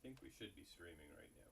think we should be streaming right now.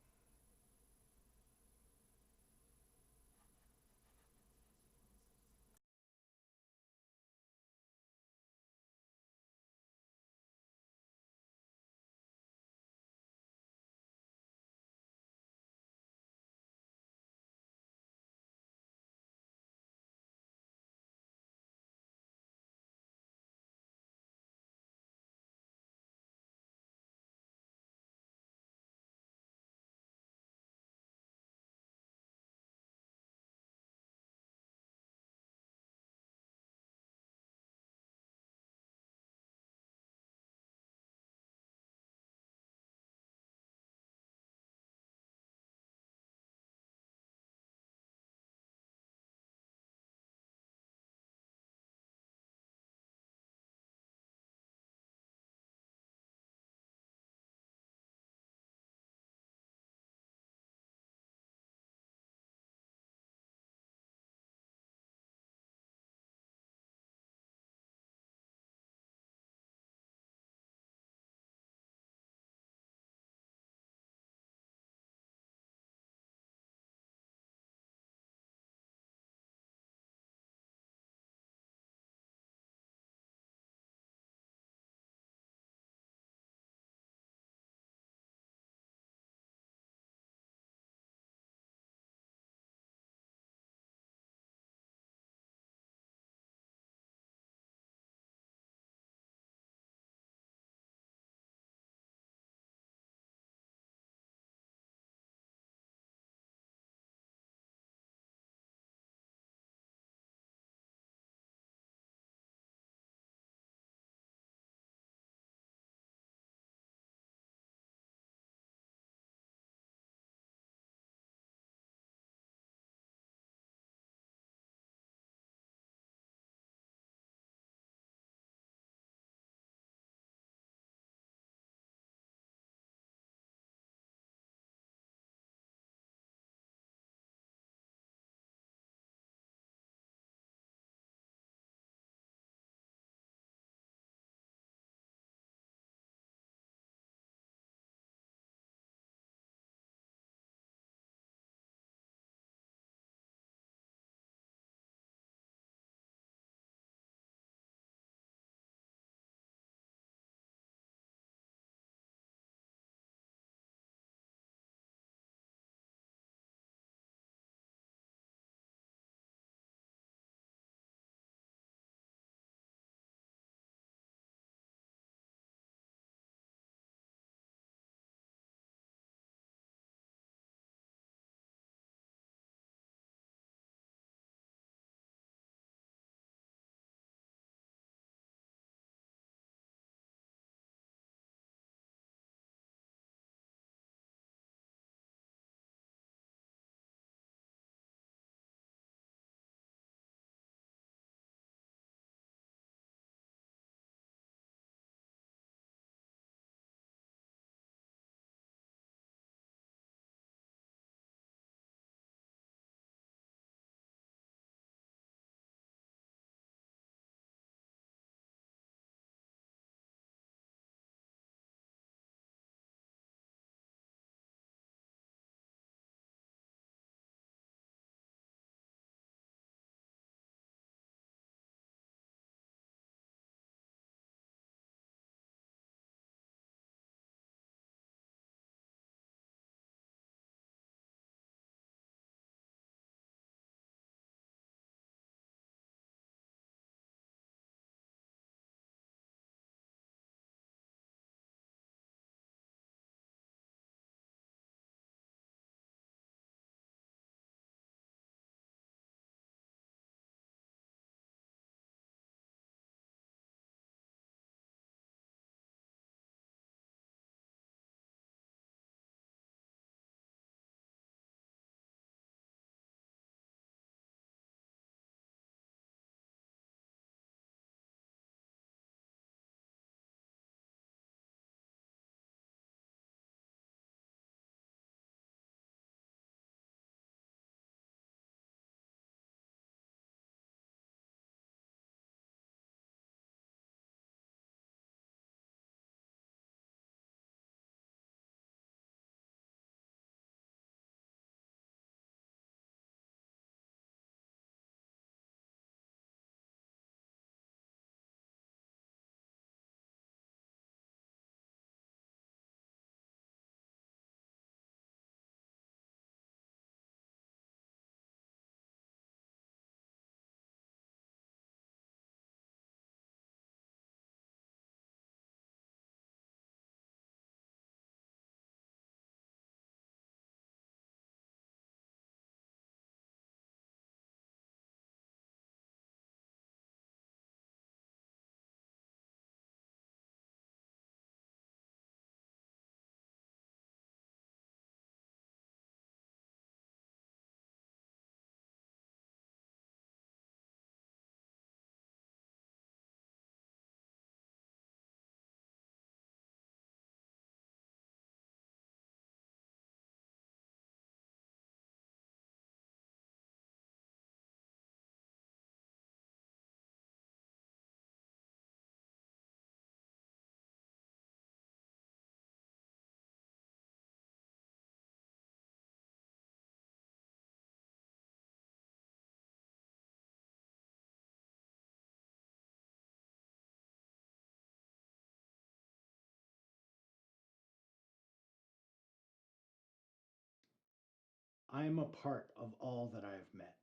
I am a part of all that I have met.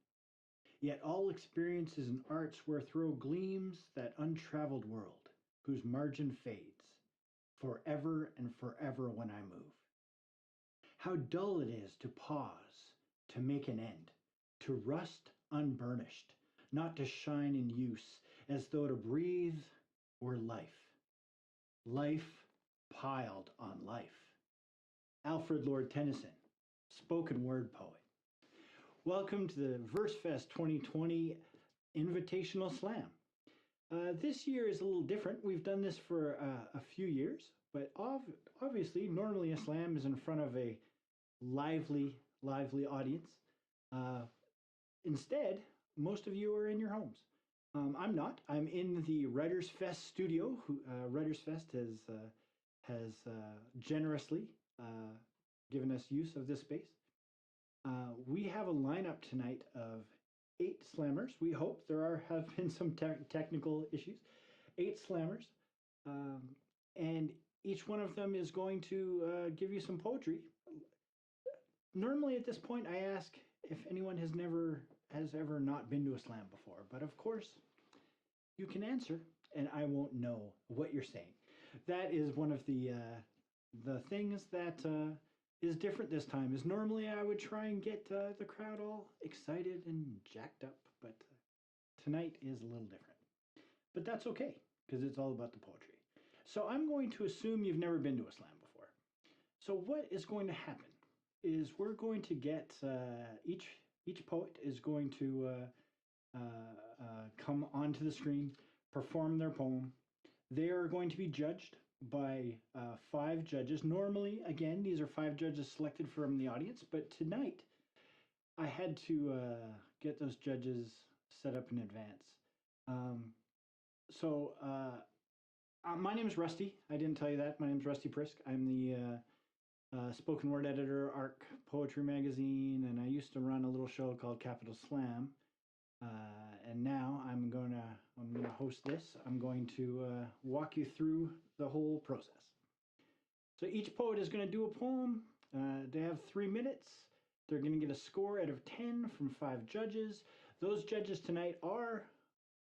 Yet all experiences and arts where through gleams that untraveled world, whose margin fades, forever and forever when I move. How dull it is to pause, to make an end, to rust unburnished, not to shine in use, as though to breathe were life. Life piled on life. Alfred Lord Tennyson, spoken word poet. Welcome to the Versefest 2020 Invitational Slam. This year is a little different. We've done this for a few years, but obviously, normally a slam is in front of a lively audience. Instead, most of you are in your homes. I'm not. I'm in the Writers Fest studio. Writers Fest has generously given us use of this space. We have a lineup tonight of 8 slammers. We hope there have been some technical issues. 8 slammers, and each one of them is going to give you some poetry. Normally, at this point, I ask if anyone has ever not been to a slam before, but of course, you can answer, and I won't know what you're saying. That is one of the things that is different this time. Is normally I would try and get the crowd all excited and jacked up, but tonight is a little different. But that's okay, because it's all about the poetry. So I'm going to assume you've never been to a slam before. So what is going to happen is we're going to get each poet is going to come onto the screen, perform their poem. They are going to be judged by 5 judges. Normally, again, these are 5 judges selected from the audience, but tonight I had to get those judges set up in advance. My name is Rusty. I didn't tell you that. My name is Rusty Prisk. I'm the spoken word editor, ARC Poetry Magazine, and I used to run a little show called Capital Slam. And now I'm gonna host this. I'm going to walk you through the whole process. So each poet is going to do a poem. They have 3 minutes. They're going to get a score out of 10 from 5 judges. Those judges tonight are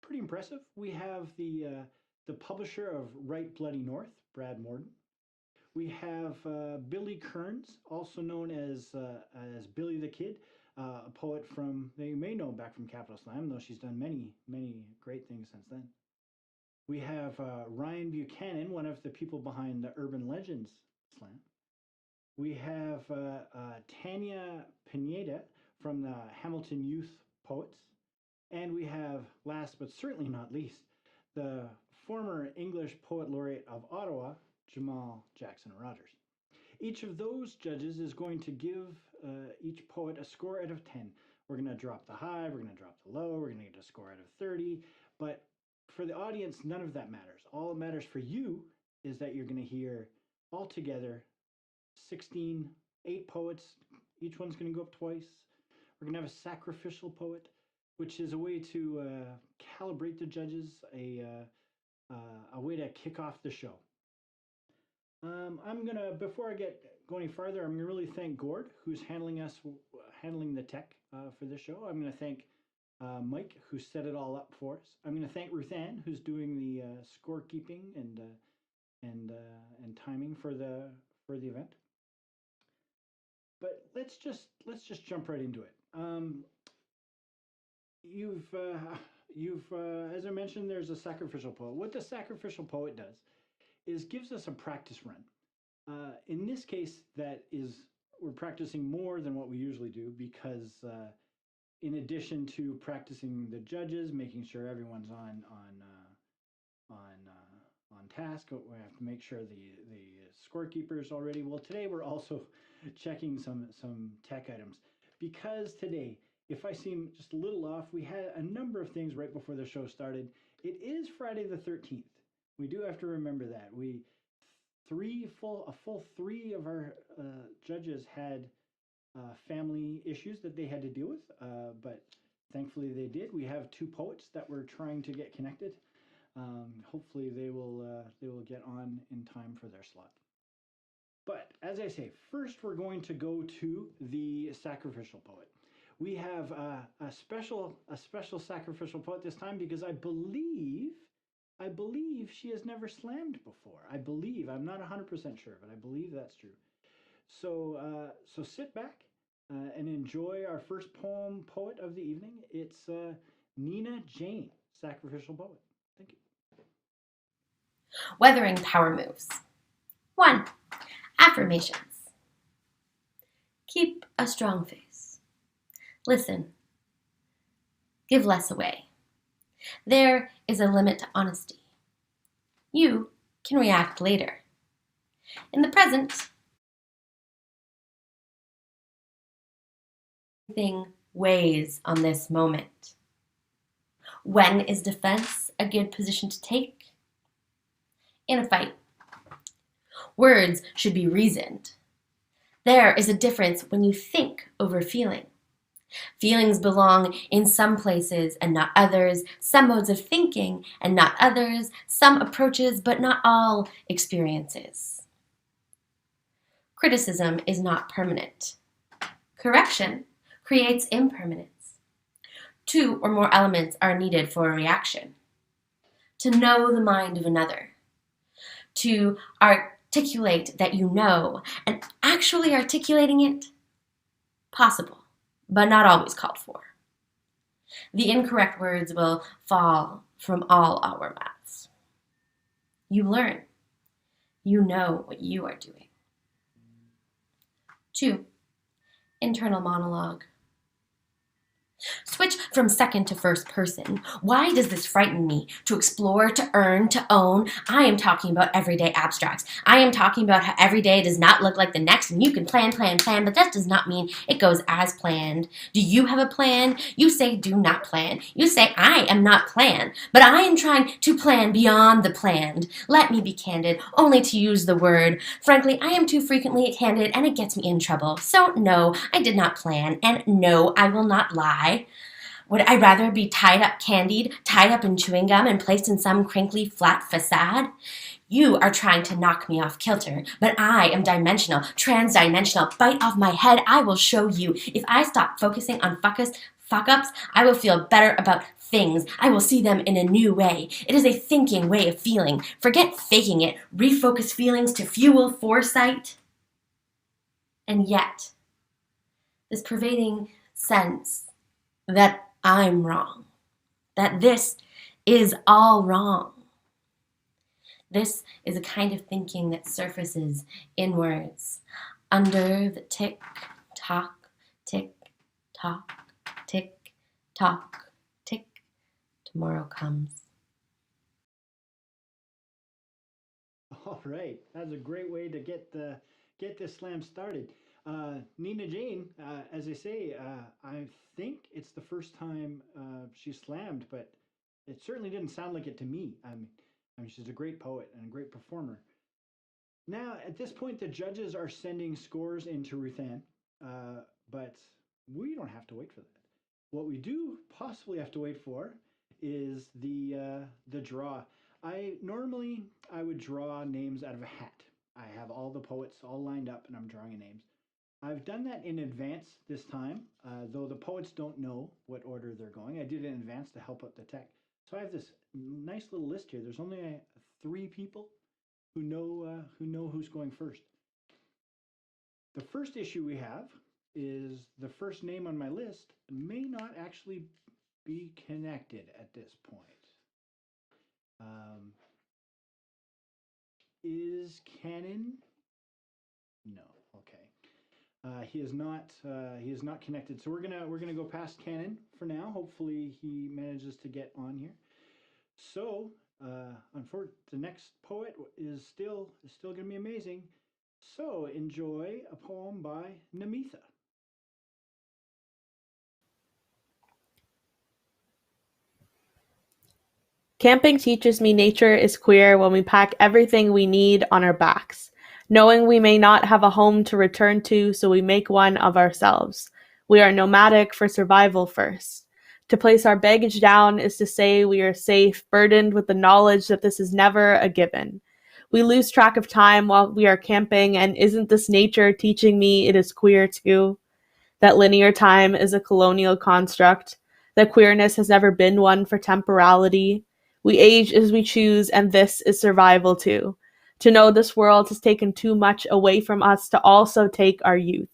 pretty impressive. We have the publisher of Right Bloody North, Brad Morden. We have Billy Kearns, also known as Billy the Kid, a poet from, you may know back from Capital Slam, though she's done many great things since then. We have Ryan Buchanan, one of the people behind the Urban Legends Slam. We have Tanya Pineda from the Hamilton Youth Poets. And we have, last but certainly not least, the former English Poet Laureate of Ottawa, Jamal Jackson Rogers. Each of those judges is going to give each poet a score out of 10. We're going to drop the high, we're going to drop the low, we're going to get a score out of 30. But for the audience, none of that matters. All that matters for you is that you're going to hear altogether 8 poets. Each one's going to go up twice. We're going to have a sacrificial poet, which is a way to calibrate the judges, a way to kick off the show. I'm gonna, before I go any farther, I'm gonna really thank Gord, who's handling the tech for this show. I'm gonna thank Mike, who set it all up for us. I'm gonna thank Ruth Ann, who's doing the scorekeeping and timing for the event. But let's just jump right into it. As I mentioned, there's a sacrificial poet. What the sacrificial poet does is gives us a practice run. In this case, we're practicing more than what we usually do because in addition to practicing the judges, making sure everyone's on task, we have to make sure the scorekeeper's all ready. Well, today we're also checking some tech items because today, if I seem just a little off, we had a number of things right before the show started. It is Friday the 13th. We do have to remember that. A full 3 of our judges had family issues that they had to deal with, but thankfully they did. We have 2 poets that we're trying to get connected. Hopefully they will get on in time for their slot. But as I say, first we're going to go to the sacrificial poet. We have a special sacrificial poet this time because I believe she has never slammed before. I believe, I'm not 100% sure, but I believe that's true. So sit back and enjoy our first poet of the evening. It's Nina Jane, sacrificial poet. Thank you. Weathering power moves. 1. Affirmations. Keep a strong face. Listen. Give less away. There is a limit to honesty. You can react later. In the present, everything weighs on this moment. When is defense a good position to take? In a fight, words should be reasoned. There is a difference when you think over feeling. Feelings belong in some places and not others, some modes of thinking and not others, some approaches but not all experiences. Criticism is not permanent. Correction creates impermanence. 2 or more elements are needed for a reaction. To know the mind of another. To articulate that you know, and actually articulating it, possible, but not always called for. The incorrect words will fall from all our mouths. You learn. You know what you are doing. 2. Internal monologue. Switch from second to first person. Why does this frighten me? To explore, to earn, to own. I am talking about everyday abstracts. I am talking about how every day does not look like the next, and you can plan, but that does not mean it goes as planned. Do you have a plan? You say do not plan. You say I am not planned, but I am trying to plan beyond the planned. Let me be candid, only to use the word. Frankly, I am too frequently candid, and it gets me in trouble. So no, I did not plan, and no, I will not lie. Would I rather be tied up in chewing gum and placed in some crinkly flat facade? You are trying to knock me off kilter, but I am dimensional, transdimensional. Bite off my head, I will show you. If I stop focusing on fuck-ups, I will feel better about things. I will see them in a new way. It is a thinking way of feeling. Forget faking it. Refocus feelings to fuel foresight. And yet, this pervading sense that I'm wrong, that this is all wrong. This is a kind of thinking that surfaces inwards under the tick-tock, tick-tock, tick-tock, tick. Tomorrow comes. All right, that's a great way to get this slam started. Nina Jane, as I say, I think it's the first time she slammed, but it certainly didn't sound like it to me. I mean, she's a great poet and a great performer. Now, at this point, the judges are sending scores into Ruthann, but we don't have to wait for that. What we do possibly have to wait for is the draw. Normally I would draw names out of a hat. I have all the poets all lined up, and I'm drawing names. I've done that in advance this time, though the poets don't know what order they're going. I did it in advance to help out the tech. So I have this nice little list here. There's only 3 people who know who's going first. The first issue we have is the first name on my list may not actually be connected at this point. Is Cannon? No. Okay. He is not. He is not connected. So we're gonna go past Cannon for now. Hopefully he manages to get on here. So, unfortunately, the next poet is still gonna be amazing. So enjoy a poem by Namitha. Camping teaches me nature is queer when we pack everything we need on our backs, knowing we may not have a home to return to, so we make one of ourselves. We are nomadic for survival first. To place our baggage down is to say we are safe, burdened with the knowledge that this is never a given. We lose track of time while we are camping, and isn't this nature teaching me it is queer too? That linear time is a colonial construct, that queerness has never been one for temporality. We age as we choose, and this is survival too. To know this world has taken too much away from us to also take our youth.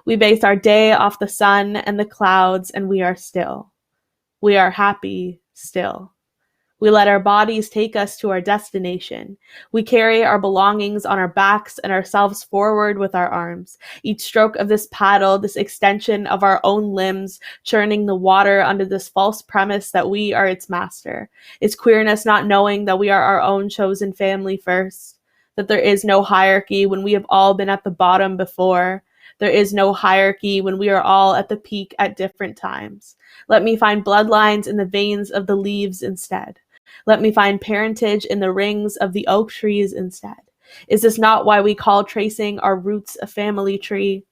We base our day off the sun and the clouds, and we are still. We are happy still. We let our bodies take us to our destination. We carry our belongings on our backs and ourselves forward with our arms. Each stroke of this paddle, this extension of our own limbs, churning the water under this false premise that we are its master. It's queerness not knowing that we are our own chosen family first, that there is no hierarchy when we have all been at the bottom before. There is no hierarchy when we are all at the peak at different times. Let me find bloodlines in the veins of the leaves instead. Let me find parentage in the rings of the oak trees instead. Is this not why we call tracing our roots a family tree?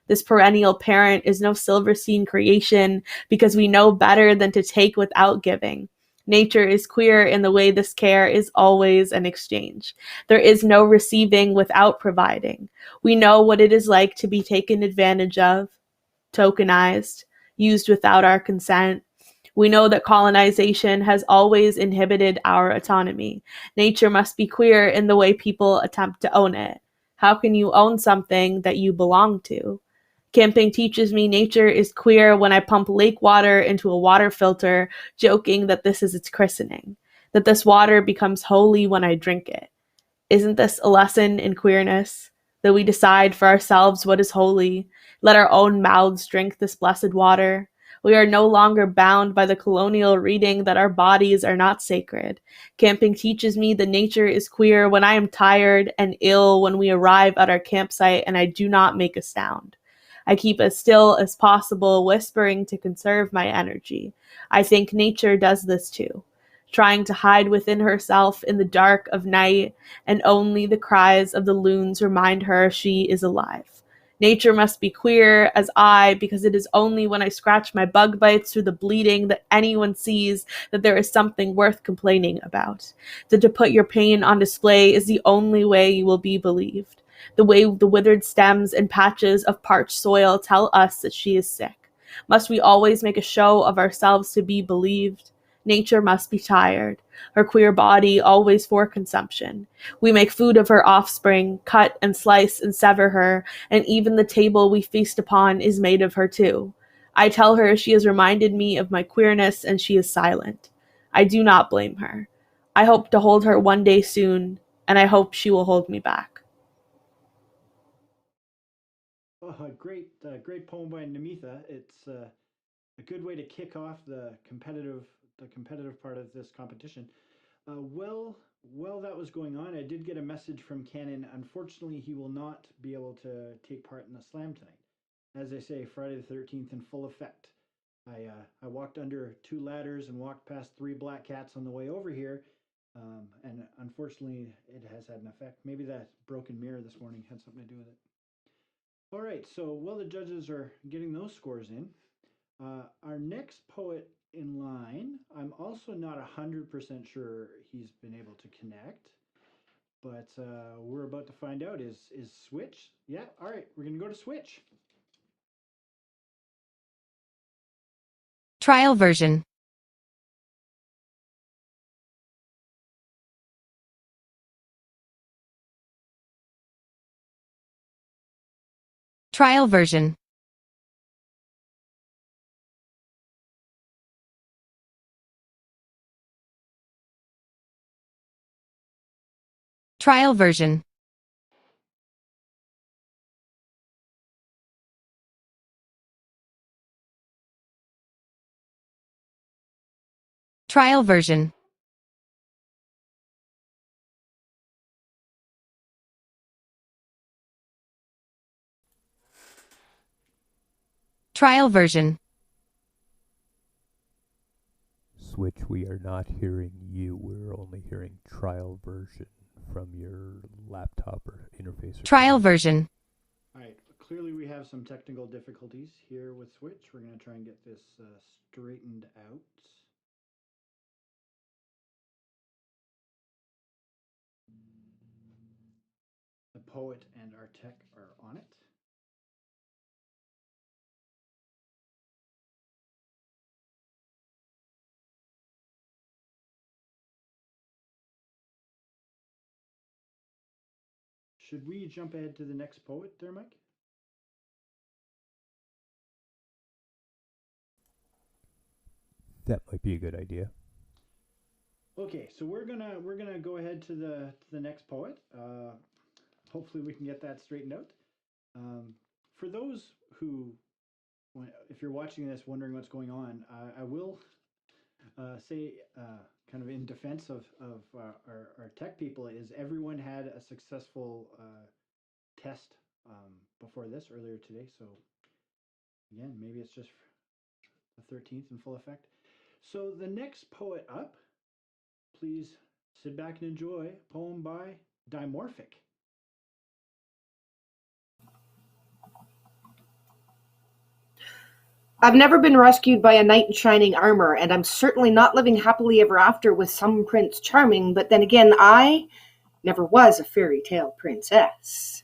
This perennial parent is no Silverstein creation because we know better than to take without giving. Nature is queer in the way this care is always an exchange. There is no receiving without providing. We know what it is like to be taken advantage of, tokenized, used without our consent. We know that colonization has always inhibited our autonomy. Nature must be queer in the way people attempt to own it. How can you own something that you belong to? Camping teaches me nature is queer when I pump lake water into a water filter, joking that this is its christening, that this water becomes holy when I drink it. Isn't this a lesson in queerness? That we decide for ourselves what is holy, let our own mouths drink this blessed water. We are no longer bound by the colonial reading that our bodies are not sacred. Camping teaches me that nature is queer when I am tired and ill when we arrive at our campsite and I do not make a sound. I keep as still as possible, whispering to conserve my energy. I think nature does this too, trying to hide within herself in the dark of night, and only the cries of the loons remind her she is alive. Nature must be queer as I, because it is only when I scratch my bug bites through the bleeding that anyone sees that there is something worth complaining about. That to put your pain on display is the only way you will be believed. The way the withered stems and patches of parched soil tell us that she is sick. Must we always make a show of ourselves to be believed? Nature must be tired, her queer body always for consumption. We make food of her offspring, cut and slice and sever her, and even the table we feast upon is made of her too. I tell her she has reminded me of my queerness, and she is silent. I do not blame her. I hope to hold her one day soon, and I hope she will hold me back. Oh, great poem by Namitha. It's a good way to kick off the competitive part of this competition. While that was going on, I did get a message from Canon. Unfortunately, he will not be able to take part in the slam tonight. As I say, Friday the 13th in full effect. I walked under two ladders and walked past three black cats on the way over here, and unfortunately, it has had an effect. Maybe that broken mirror this morning had something to do with it. All right, so while the judges are getting those scores in, our next poet in line, I'm also not 100% sure he's been able to connect, but we're about to find out. Is Switch? Yeah, all right, we're going to go to Switch. Trial version. Trial version. Trial version. Trial version. Trial version. Switch, we are not hearing you. We're only hearing trial version from your laptop or interface. Trial version. All right, clearly we have some technical difficulties here with Switch. We're going to try and get this straightened out. poet and our tech are on it. Should we jump ahead to the next poet there, Mike? That might be a good idea. Okay, so we're gonna go ahead to the next poet. Hopefully we can get that straightened out. For those who, if you're watching this wondering what's going on, I will say, kind of in defense of our tech people, is everyone had a successful test before this earlier today. So again, maybe it's just the 13th in full effect. So the next poet up, please sit back and enjoy a poem by Dimorphic. I've never been rescued by a knight in shining armor, and I'm certainly not living happily ever after with some Prince Charming, but then again, I never was a fairy tale princess.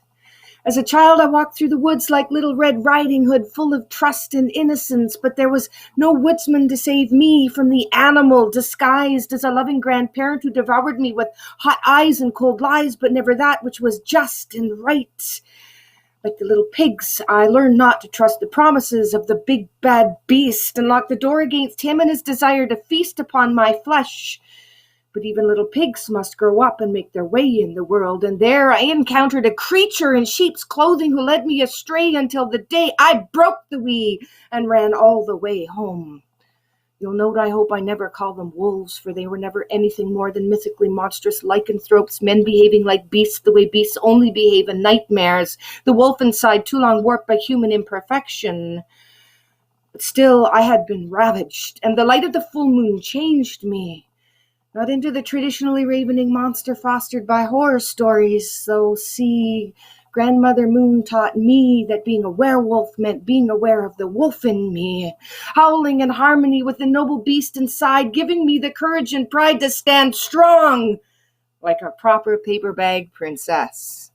As a child, I walked through the woods like Little Red Riding Hood, full of trust and innocence, but there was no woodsman to save me from the animal disguised as a loving grandparent who devoured me with hot eyes and cold lies, but never that which was just and right. Like the little pigs, I learned not to trust the promises of the big bad beast and locked the door against him and his desire to feast upon my flesh. But even little pigs must grow up and make their way in the world, and there I encountered a creature in sheep's clothing who led me astray until the day I broke the wheel and ran all the way home. You'll note, I hope I never call them wolves, for they were never anything more than mythically monstrous lycanthropes, men behaving like beasts the way beasts only behave in nightmares, the wolf inside too long warped by human imperfection. But still, I had been ravaged, and the light of the full moon changed me. Not into the traditionally ravening monster fostered by horror stories, though, see, Grandmother Moon taught me that being a werewolf meant being aware of the wolf in me, howling in harmony with the noble beast inside, giving me the courage and pride to stand strong, like a proper paper bag princess.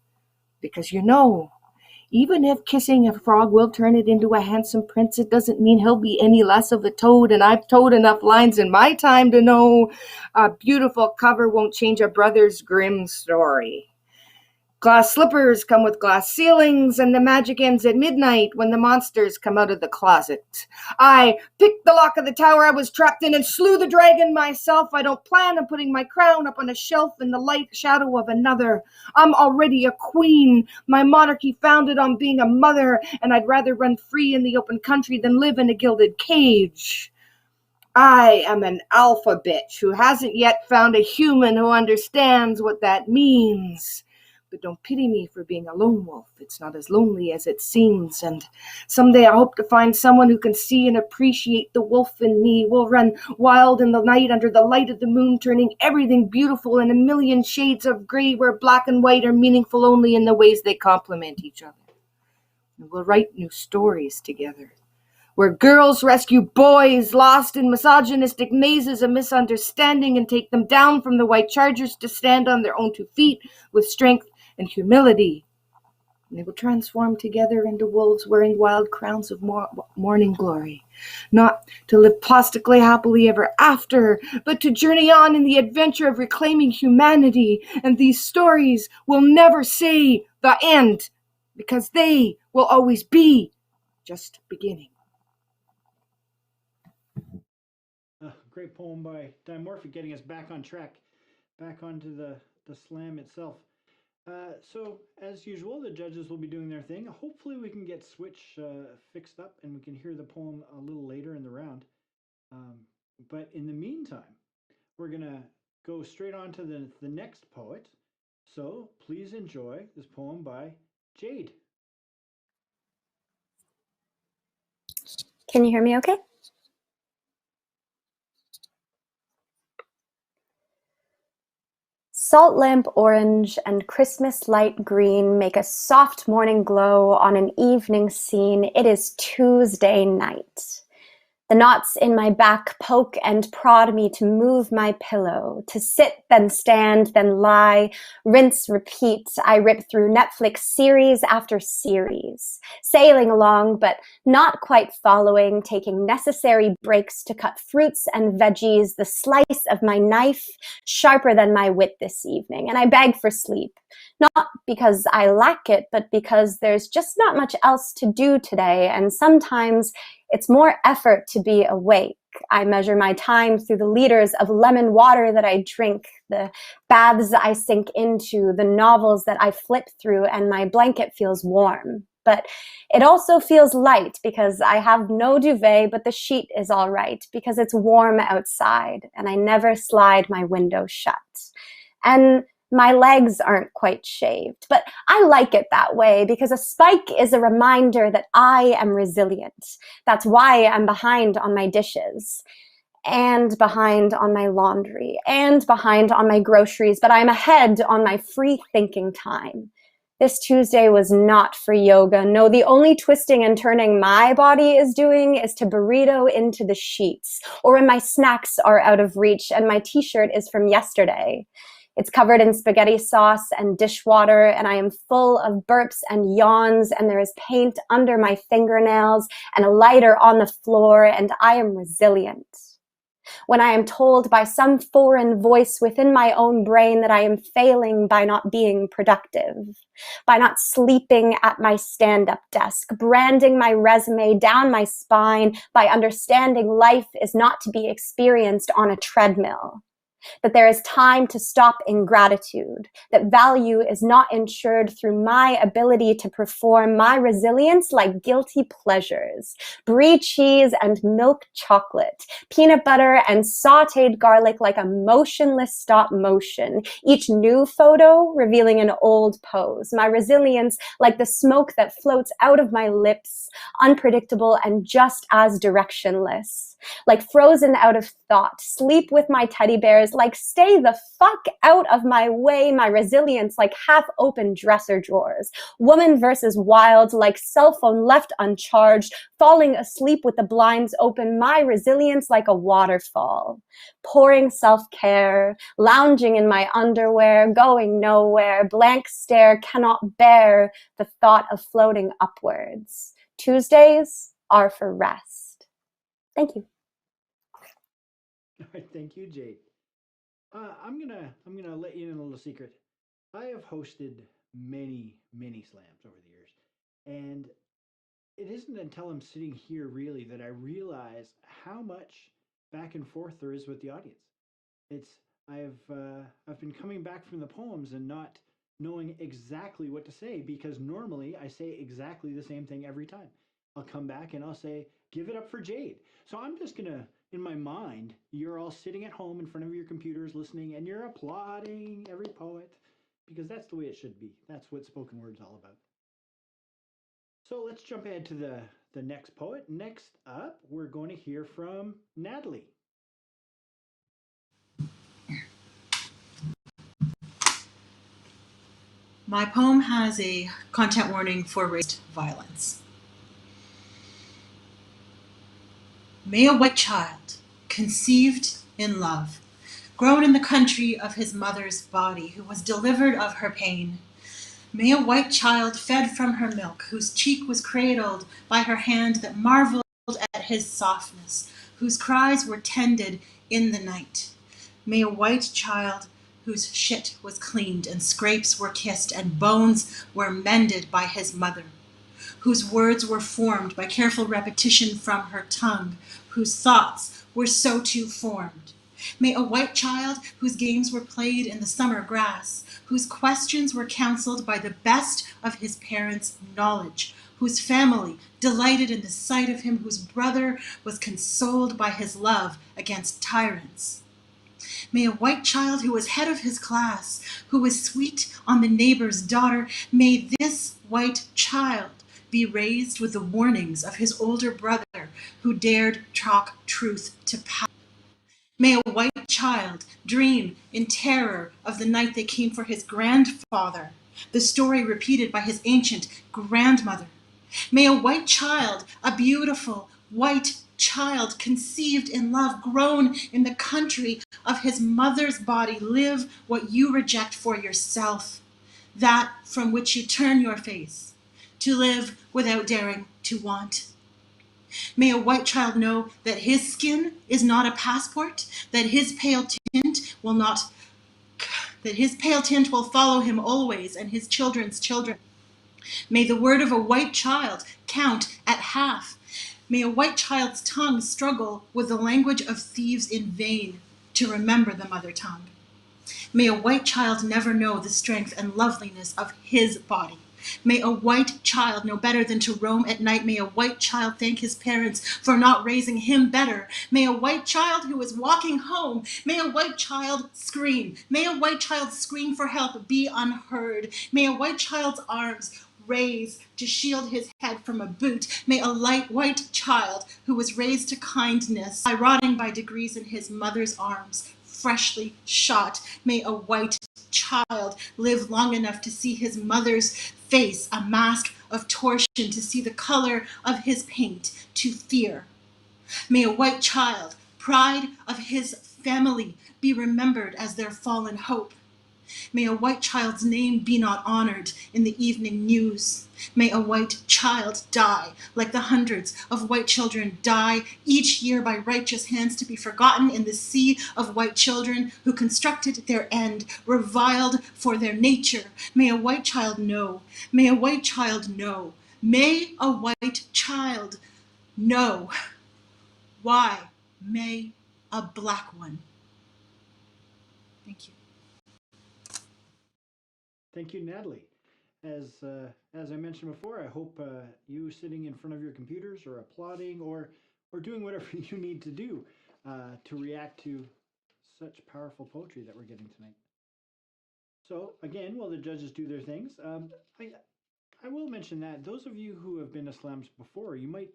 Because even if kissing a frog will turn it into a handsome prince, it doesn't mean he'll be any less of a toad, and I've told enough lines in my time to know a beautiful cover won't change a Brothers Grimm story. Glass slippers come with glass ceilings, and the magic ends at midnight when the monsters come out of the closet. I picked the lock of the tower I was trapped in and slew the dragon myself. I don't plan on putting my crown up on a shelf in the light shadow of another. I'm already a queen, my monarchy founded on being a mother, and I'd rather run free in the open country than live in a gilded cage. I am an alpha bitch who hasn't yet found a human who understands what that means. But don't pity me for being a lone wolf. It's not as lonely as it seems, and someday I hope to find someone who can see and appreciate the wolf in me. We'll run wild in the night under the light of the moon, turning everything beautiful in a million shades of gray where black and white are meaningful only in the ways they complement each other. And we'll write new stories together, where girls rescue boys lost in misogynistic mazes of misunderstanding and take them down from the white chargers to stand on their own 2 feet with strength and humility. And they will transform together into wolves wearing wild crowns of morning glory, not to live plastically happily ever after, but to journey on in the adventure of reclaiming humanity. And these stories will never say the end, because they will always be just beginning. Great poem by Dimorphic, getting us back on track, back onto the slam itself. So, as usual, the judges will be doing their thing. Hopefully we can get Switch fixed up and we can hear the poem a little later in the round. But in the meantime, we're going to go straight on to the next poet. So, please enjoy this poem by Jayde. Can you hear me okay? Salt lamp orange and Christmas light green make a soft morning glow on an evening scene. It is Tuesday night. The knots in my back poke and prod me to move my pillow, to sit, then stand, then lie, rinse, repeat. I rip through Netflix series after series, sailing along, but not quite following, taking necessary breaks to cut fruits and veggies, the slice of my knife sharper than my wit this evening. And I beg for sleep, not because I lack it, but because there's just not much else to do today, and sometimes it's more effort to be awake. I measure my time through the liters of lemon water that I drink, the baths I sink into, the novels that I flip through, and my blanket feels warm. But it also feels light because I have no duvet, but the sheet is all right because it's warm outside and I never slide my window shut. And my legs aren't quite shaved, but I like it that way because a spike is a reminder that I am resilient. That's why I'm behind on my dishes and behind on my laundry and behind on my groceries, but I'm ahead on my free thinking time. This Tuesday was not for yoga. No, the only twisting and turning my body is doing is to burrito into the sheets, or when my snacks are out of reach and my t-shirt is from yesterday. It's covered in spaghetti sauce and dishwater, and I am full of burps and yawns, and there is paint under my fingernails and a lighter on the floor, and I am resilient. When I am told by some foreign voice within my own brain that I am failing by not being productive, by not sleeping at my stand-up desk, branding my resume down my spine, by understanding life is not to be experienced on a treadmill, that there is time to stop in gratitude, that value is not ensured through my ability to perform my resilience like guilty pleasures, brie cheese and milk chocolate, peanut butter and sauteed garlic like a motionless stop motion, each new photo revealing an old pose, my resilience like the smoke that floats out of my lips, unpredictable and just as directionless, like frozen out of thought, sleep with my teddy bears, like stay the fuck out of my way, my resilience like half-open dresser drawers, woman versus wild, like cell phone left uncharged, falling asleep with the blinds open, my resilience like a waterfall, pouring self-care, lounging in my underwear, going nowhere, blank stare cannot bear the thought of floating upwards. Tuesdays are for rest. Thank you. All right, thank you, Jayde. I'm gonna let you in a little secret. I have hosted many slams over the years, and it isn't until I'm sitting here really that I realize how much back and forth there is with the audience. It's I've been coming back from the poems and not knowing exactly what to say because normally I say exactly the same thing every time. I'll come back and I'll say, "Give it up for Jayde." So I'm just gonna, in my mind, you're all sitting at home in front of your computers listening and you're applauding every poet because that's the way it should be. That's what spoken word's all about. So let's jump ahead to the next poet. Next up, we're going to hear from Natalie. My poem has a content warning for race violence. May a white child, conceived in love, grown in the country of his mother's body, who was delivered of her pain, may a white child fed from her milk, whose cheek was cradled by her hand that marveled at his softness, whose cries were tended in the night. May a white child whose shit was cleaned and scrapes were kissed and bones were mended by his mother, whose words were formed by careful repetition from her tongue, whose thoughts were so too formed. May a white child whose games were played in the summer grass, whose questions were counseled by the best of his parents' knowledge, whose family delighted in the sight of him, whose brother was consoled by his love against tyrants. May a white child who was head of his class, who was sweet on the neighbor's daughter, may this white child be raised with the warnings of his older brother who dared talk truth to power. May a white child dream in terror of the night they came for his grandfather, the story repeated by his ancient grandmother. May a white child, a beautiful white child conceived in love, grown in the country of his mother's body, live what you reject for yourself, that from which you turn your face, to live without daring to want. May a white child know that his skin is not a passport, that his pale tint will follow him always and his children's children. May the word of a white child count at half. May a white child's tongue struggle with the language of thieves in vain to remember the mother tongue. May a white child never know the strength and loveliness of his body. May a white child know better than to roam at night. May a white child thank his parents for not raising him better. May a white child who is walking home, may a white child scream. May a white child scream for help be unheard. May a white child's arms raise to shield his head from a boot. May a light white child who was raised to kindness by rotting by degrees in his mother's arms, freshly shot. May a white child live long enough to see his mother's face, a mask of torsion, to see the color of his paint, to fear. May a white child, pride of his family, be remembered as their fallen hope. May a white child's name be not honored in the evening news. May a white child die like the hundreds of white children die each year by righteous hands, to be forgotten in the sea of white children who constructed their end, reviled for their nature. May a white child know. May a white child know. May a white child know. Why may a black one? Thank you. Thank you, Natalie. As I mentioned before, I hope you sitting in front of your computers or applauding or doing whatever you need to do to react to such powerful poetry that we're getting tonight. So again, while the judges do their things, I will mention that those of you who have been to slams before, you're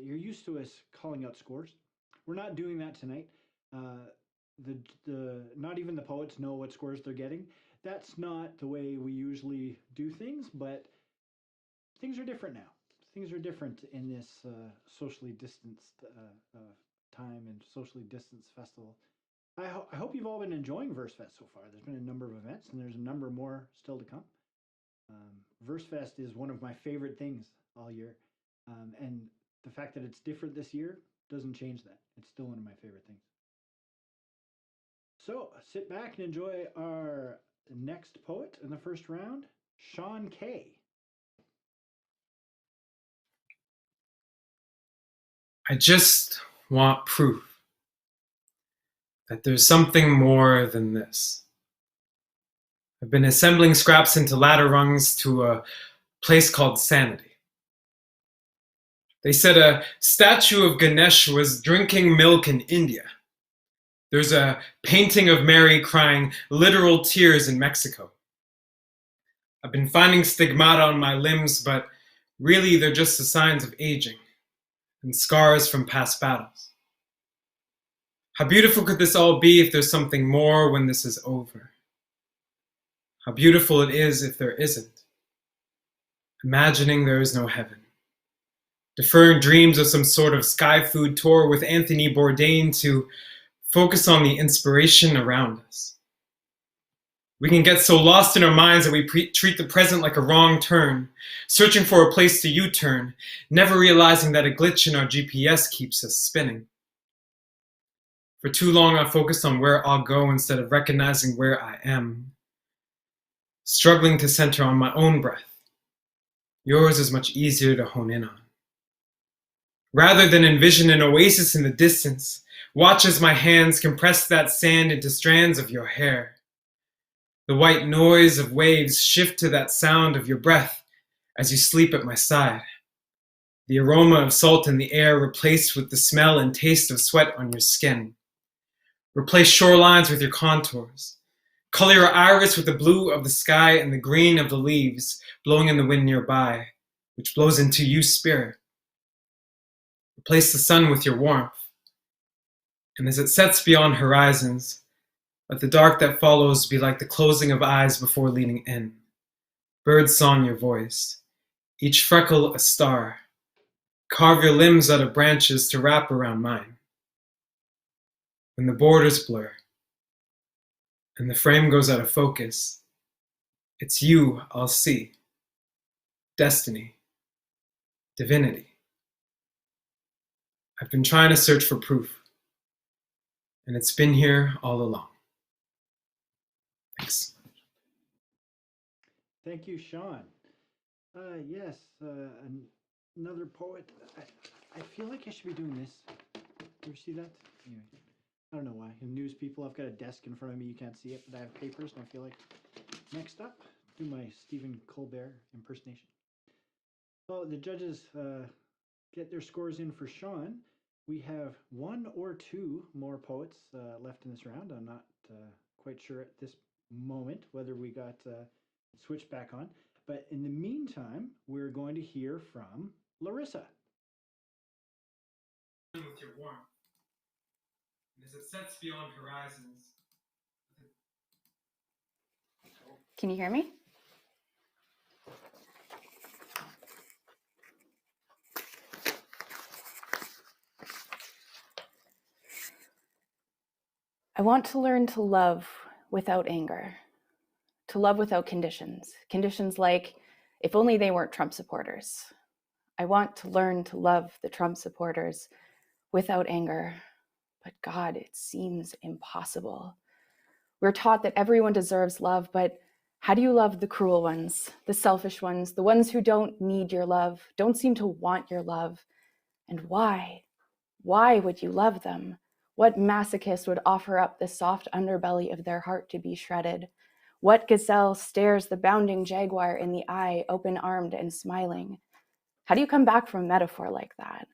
used to us calling out scores. We're not doing that tonight. Not even the poets know what scores they're getting. That's not the way we usually do things, but things are different now. Things are different in this socially distanced time and socially distanced festival. I hope you've all been enjoying Versefest so far. There's been a number of events, and there's a number more still to come. Versefest is one of my favorite things all year, and the fact that it's different this year doesn't change that. It's still one of my favorite things. So sit back and enjoy our next poet in the first round, Shawn K. I just want proof that there's something more than this. I've been assembling scraps into ladder rungs to a place called Sanity. They said a statue of Ganesh was drinking milk in India. There's a painting of Mary crying literal tears in Mexico. I've been finding stigmata on my limbs, but really they're just the signs of aging and scars from past battles. How beautiful could this all be if there's something more when this is over? How beautiful it is if there isn't. Imagining there is no heaven. Deferring dreams of some sort of sky food tour with Anthony Bourdain to focus on the inspiration around us. We can get so lost in our minds that we treat the present like a wrong turn, searching for a place to U-turn, never realizing that a glitch in our GPS keeps us spinning. For too long, I focused on where I'll go instead of recognizing where I am, struggling to center on my own breath. Yours is much easier to hone in on. Rather than envision an oasis in the distance, watch as my hands compress that sand into strands of your hair. The white noise of waves shift to that sound of your breath as you sleep at my side. The aroma of salt in the air replaced with the smell and taste of sweat on your skin. Replace shorelines with your contours. Color your iris with the blue of the sky and the green of the leaves blowing in the wind nearby, which blows into you, spirit. Replace the sun with your warmth. And as it sets beyond horizons, let the dark that follows be like the closing of eyes before leaning in. Bird song your voice, each freckle a star. carve your limbs out of branches to wrap around mine. When the borders blur and the frame goes out of focus, it's you I'll see. Destiny. Divinity. I've been trying to search for proof, and it's been here all along. Thanks. Thank you, Shawn. Yes, another poet. I feel like I should be doing this. You ever see that? Anyway, I don't know why. News people, I've got a desk in front of me. You can't see it, but I have papers, and I feel like next up, do my Stephen Colbert impersonation. So the judges get their scores in for Shawn. We have one or two more poets left in this round. I'm not quite sure at this moment whether we got switched back on. But in the meantime, we're going to hear from Larissa. With your warmth, and as it sets beyond horizons. Can you hear me? I want to learn to love without anger, to love without conditions. Conditions like, if only they weren't Trump supporters. I want to learn to love the Trump supporters without anger. But God, it seems impossible. We're taught that everyone deserves love, but how do you love the cruel ones, the selfish ones, the ones who don't need your love, don't seem to want your love? And why? Why would you love them? What masochist would offer up the soft underbelly of their heart to be shredded? What gazelle stares the bounding jaguar in the eye, open-armed and smiling? How do you come back from a metaphor like that?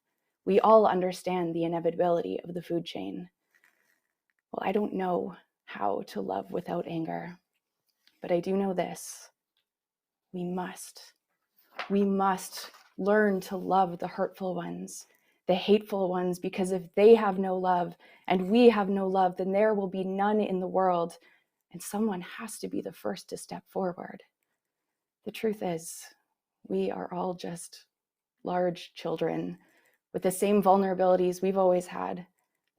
We all understand the inevitability of the food chain. Well, I don't know how to love without anger, but I do know this. We must learn to love the hurtful ones, the hateful ones, because if they have no love and we have no love, then there will be none in the world, and someone has to be the first to step forward. The truth is, we are all just large children with the same vulnerabilities we've always had,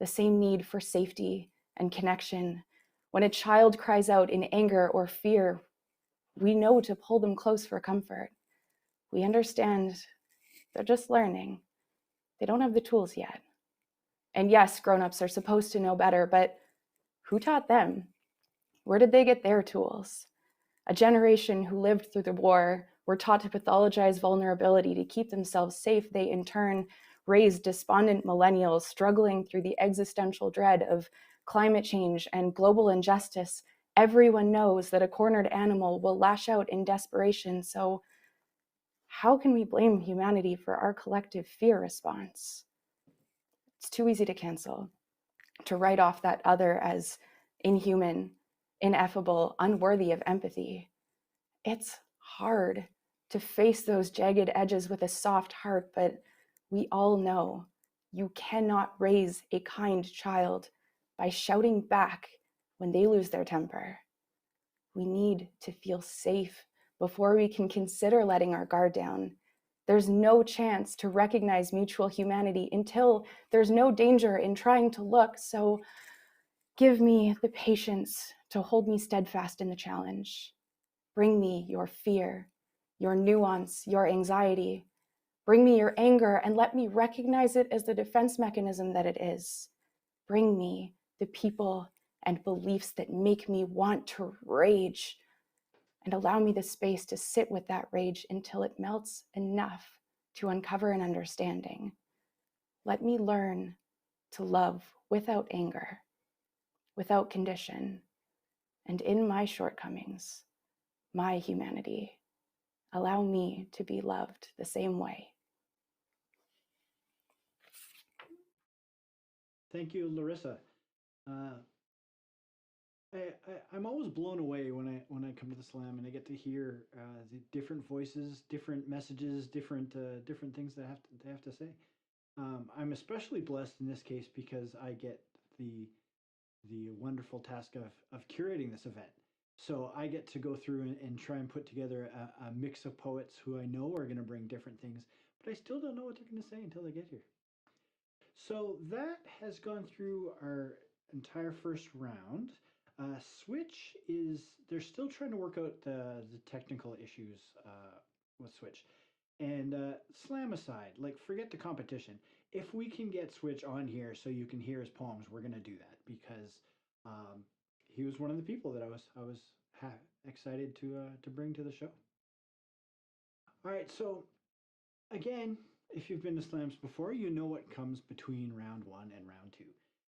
the same need for safety and connection. When a child cries out in anger or fear, we know to pull them close for comfort. We understand they're just learning. They don't have the tools yet. And yes, grown-ups are supposed to know better, but who taught them? Where did they get their tools? A generation who lived through the war were taught to pathologize vulnerability to keep themselves safe. They in turn raised despondent millennials struggling through the existential dread of climate change and global injustice. Everyone knows that a cornered animal will lash out in desperation, so how can we blame humanity for our collective fear response? It's too easy to cancel, to write off that other as inhuman, ineffable, unworthy of empathy. It's hard to face those jagged edges with a soft heart, but we all know you cannot raise a kind child by shouting back when they lose their temper. We need to feel safe before we can consider letting our guard down. There's no chance to recognize mutual humanity until there's no danger in trying to look. So give me the patience to hold me steadfast in the challenge. Bring me your fear, your nuance, your anxiety. Bring me your anger and let me recognize it as the defense mechanism that it is. Bring me the people and beliefs that make me want to rage, and allow me the space to sit with that rage until it melts enough to uncover an understanding. Let me learn to love without anger, without condition, and in my shortcomings, my humanity. Allow me to be loved the same way. Thank you, Larissa. I'm always blown away when I come to the slam and I get to hear the different voices, different messages, different things that they have to say. I'm especially blessed in this case because I get the wonderful task of curating this event. So I get to go through and try and put together a mix of poets who I know are going to bring different things, but I still don't know what they're going to say until they get here. So that has gone through our entire first round. Switch is, they're still trying to work out the technical issues with Switch. And slam aside, like forget the competition. If we can get Switch on here so you can hear his poems, we're going to do that because he was one of the people that I was excited to bring to the show. All right, so again, if you've been to slams before, you know what comes between round 1 and round 2.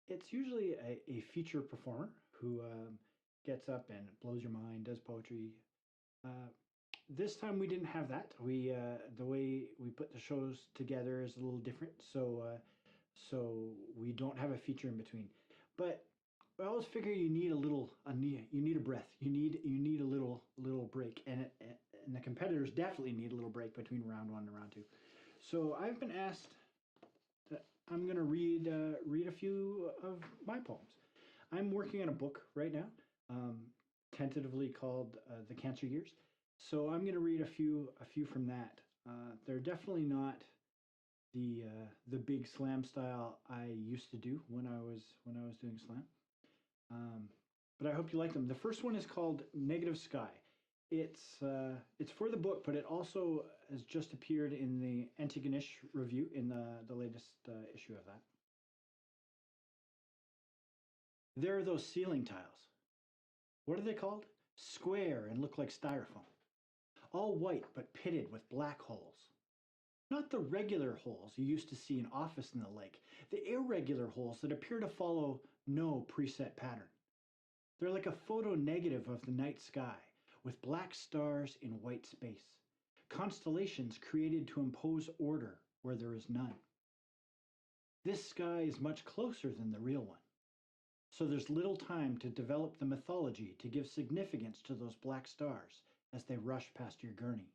It's usually a feature performer who gets up and blows your mind, does poetry. This time we didn't have that. We the way we put the shows together is a little different, so we don't have a feature in between. But I always figure you need a little, you need a breath. You need a little break, and the competitors definitely need a little break between round 1 and round 2. So I've been asked that I'm going to read a few of my poems. I'm working on a book right now, tentatively called The Cancer Years. So I'm going to read a few from that. They're definitely not the big slam style I used to do when I was doing slam. But I hope you like them. The first one is called Negative Sky. It's for the book, but it also has just appeared in the Antigonish review in the latest issue of that. There are those ceiling tiles. What are they called? Square and look like styrofoam. All white but pitted with black holes. Not the regular holes you used to see in office and the like, the irregular holes that appear to follow no preset pattern. They're like a photo negative of the night sky, with black stars in white space, constellations created to impose order where there is none. This sky is much closer than the real one, so there's little time to develop the mythology to give significance to those black stars as they rush past your gurney.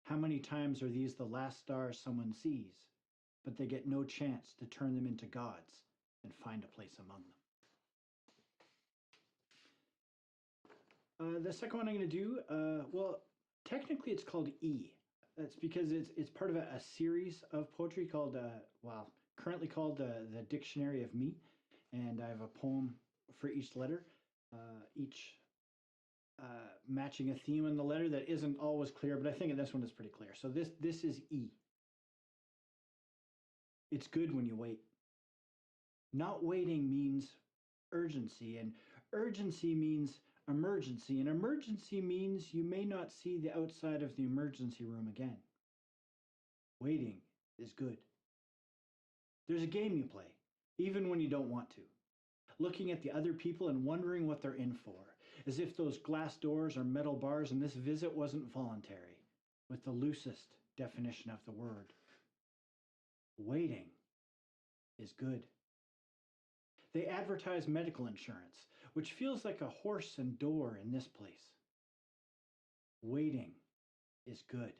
How many times are these the last stars someone sees, but they get no chance to turn them into gods and find a place among them? The second one I'm going to do, well, technically it's called E. That's because it's part of a series of poetry called, currently called the Dictionary of Me. And I have a poem for each letter, each matching a theme in the letter that isn't always clear, but I think in this one is pretty clear. So this is E. It's good when you wait. Not waiting means urgency, and urgency means emergency, and emergency means you may not see the outside of the emergency room again. Waiting is good. There's a game you play, even when you don't want to. Looking at the other people and wondering what they're in for, as if those glass doors are metal bars and this visit wasn't voluntary, with the loosest definition of the word. Waiting is good. They advertise medical insurance, which feels like a horse and door in this place. Waiting is good.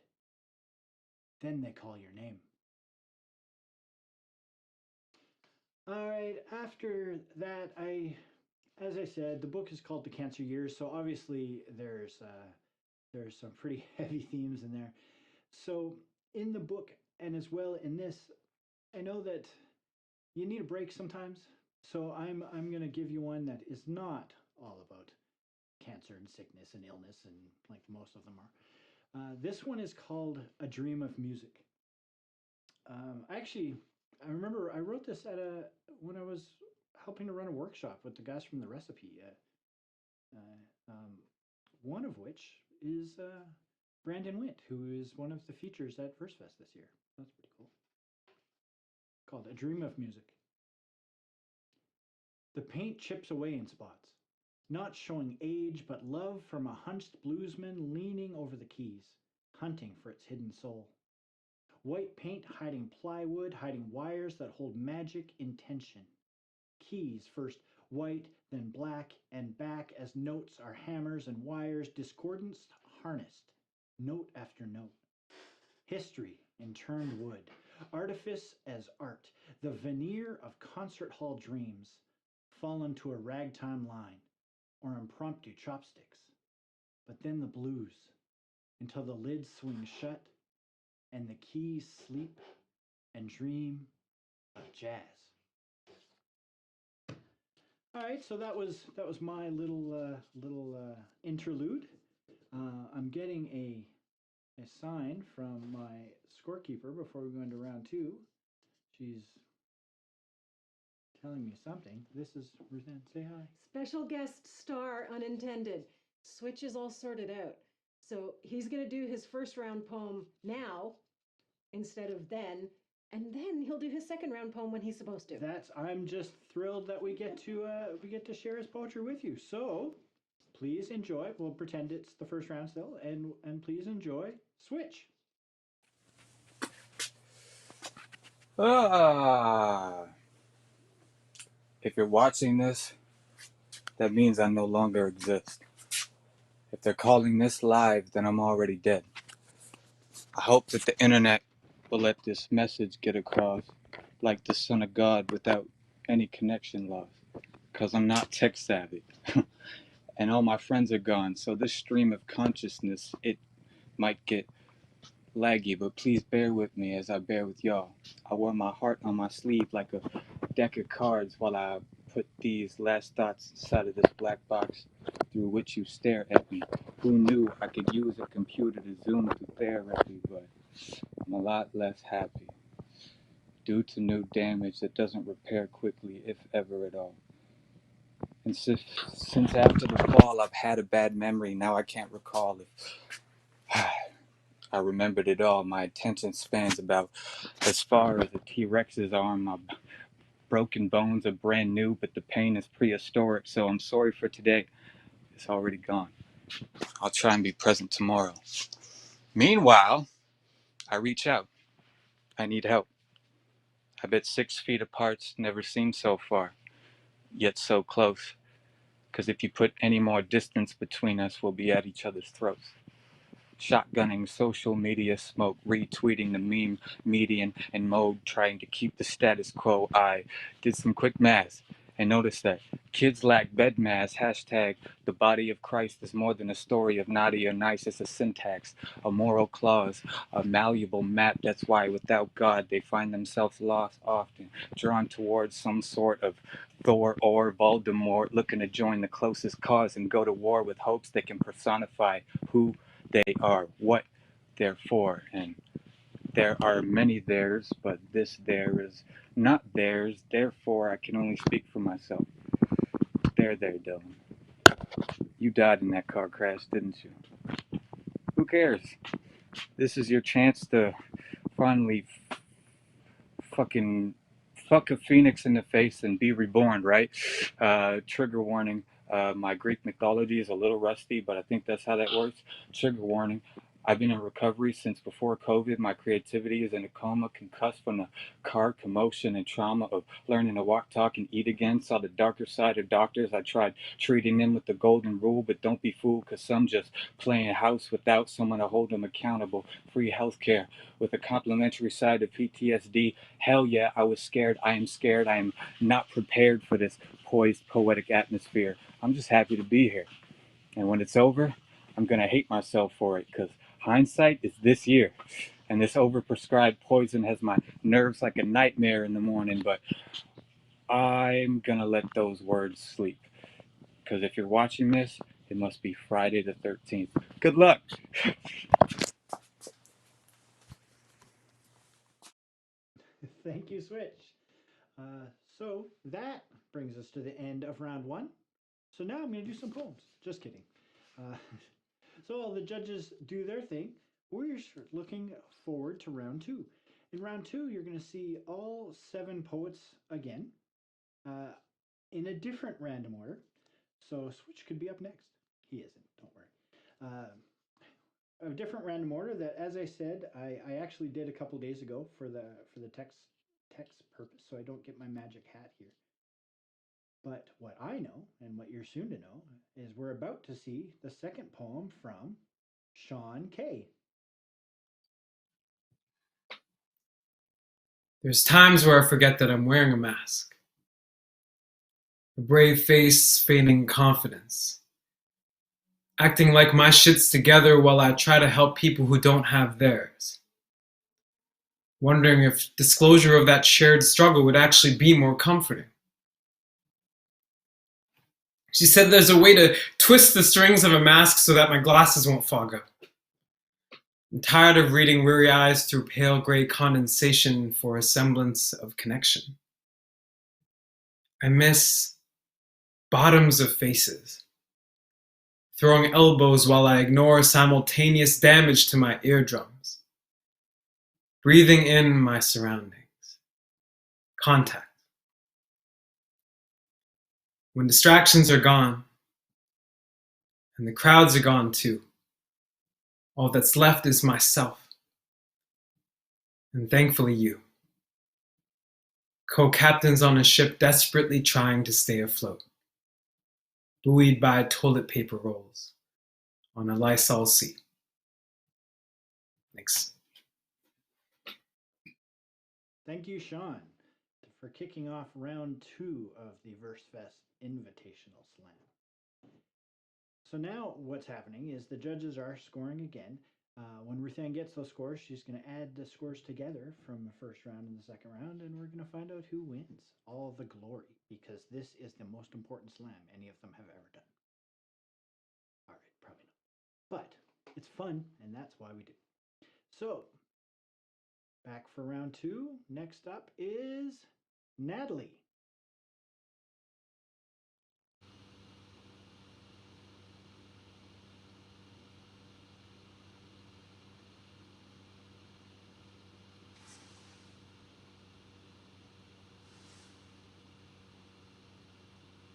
Then they call your name. All right, after that, as I said, the book is called The Cancer Years, so obviously there's some pretty heavy themes in there. So in the book, and as well in this, I know that you need a break sometimes, so I'm going to give you one that is not all about cancer and sickness and illness, and like most of them are. This one is called A Dream of Music. I remember I wrote this when I was helping to run a workshop with the guys from the recipe. One of which is Brandon Wint, who is one of the features at Versefest this year. That's pretty cool. Called A Dream of Music. The paint chips away in spots, not showing age, but love from a hunched bluesman leaning over the keys, hunting for its hidden soul. White paint hiding plywood, hiding wires that hold magic intention. Keys, first white, then black, and back as notes are hammers and wires, discordance harnessed, note after note. History in turned wood, artifice as art, the veneer of concert hall dreams, fallen to a ragtime line, or impromptu chopsticks. But then the blues, until the lids swing shut, and the keys sleep and dream of jazz. All right, so that was my little interlude. I'm getting a sign from my scorekeeper before we go into round 2. She's telling me something. This is Roseanne. Say hi. Special guest star unintended. Switch is all sorted out. So he's going to do his first round poem now instead of then, and then he'll do his second round poem when he's supposed to. I'm just thrilled that we get to share his poetry with you. So please enjoy. We'll pretend it's the first round still, and please enjoy Switch. If you're watching this, that means I no longer exist. If they're calling this live, then I'm already dead. I hope that the internet will let this message get across like the Son of God without any connection loss. Because I'm not tech savvy. And all my friends are gone, so this stream of consciousness, it might get laggy, but please bear with me as I bear with y'all. I wear my heart on my sleeve like a deck of cards while I put these last thoughts inside of this black box through which you stare at me. Who knew I could use a computer to zoom through therapy, but I'm a lot less happy due to new damage that doesn't repair quickly, if ever at all. And since after the fall, I've had a bad memory. Now I can't recall if I remembered it all. My attention spans about as far as a T-Rex's arm. My broken bones are brand new, but the pain is prehistoric. So I'm sorry for today. It's already gone. I'll try and be present tomorrow. Meanwhile, I reach out. I need help. I bet 6 feet apart never seemed so far, yet so close. Because if you put any more distance between us, we'll be at each other's throats. Shotgunning social media smoke, retweeting the meme median and mode, trying to keep the status quo. I did some quick math and noticed that kids lack bed mass. Hashtag the body of Christ is more than a story of naughty or nice. It's a syntax, a moral clause, a malleable map. That's why without God they find themselves lost often, drawn towards some sort of Thor or Voldemort, looking to join the closest cause and go to war with hopes they can personify who they are, what they're for. And there are many theirs, but this there is not theirs. Therefore, I can only speak for myself. There, Dylan. You died in that car crash, didn't you? Who cares? This is your chance to finally fucking fuck a phoenix in the face and be reborn, right? Trigger warning. My Greek mythology is a little rusty, but I think that's how that works. Trigger warning. I've been in recovery since before COVID. My creativity is in a coma, concussed from the car commotion and trauma of learning to walk, talk, and eat again. Saw the darker side of doctors. I tried treating them with the golden rule, but don't be fooled, because some just playing house without someone to hold them accountable. Free healthcare with a complimentary side of PTSD. Hell yeah, I was scared. I am scared. I am not prepared for this poised, poetic atmosphere. I'm just happy to be here. And when it's over, I'm going to hate myself for it, because hindsight is this year. And this overprescribed poison has my nerves like a nightmare in the morning, but I'm going to let those words sleep. Because if you're watching this, it must be Friday the 13th. Good luck. Thank you, Switch. So that brings us to the end of round 1. So now I'm going to do some poems. Just kidding. So while the judges do their thing, we're looking forward to round 2. In round 2, you're going to see all 7 poets again in a different random order. So Switch could be up next. He isn't, don't worry. A different random order that, as I said, I actually did a couple days ago for the text purpose, so I don't get my magic hat here. But what I know, and what you're soon to know, is we're about to see the second poem from Shawn K. There's times where I forget that I'm wearing a mask. A brave face feigning confidence. Acting like my shit's together while I try to help people who don't have theirs. wondering if disclosure of that shared struggle would actually be more comforting. She said there's a way to twist the strings of a mask so that my glasses won't fog up. I'm tired of reading weary eyes through pale gray condensation for a semblance of connection. I miss bottoms of faces, throwing elbows while I ignore simultaneous damage to my eardrums, breathing in my surroundings, contact. When distractions are gone, and the crowds are gone too, all that's left is myself, and thankfully you. Co-captains on a ship desperately trying to stay afloat, buoyed by toilet paper rolls on a Lysol seat. Thanks. Thank you, Shawn, for kicking off round 2 of the Versefest Invitational Slam. So now what's happening is the judges are scoring again. When Ruthann gets those scores, she's going to add the scores together from the first round and the second round, and we're going to find out who wins all the glory, because this is the most important slam any of them have ever done. All right, probably not. But it's fun, and that's why we do. So, back for round 2. Next up is Natalie.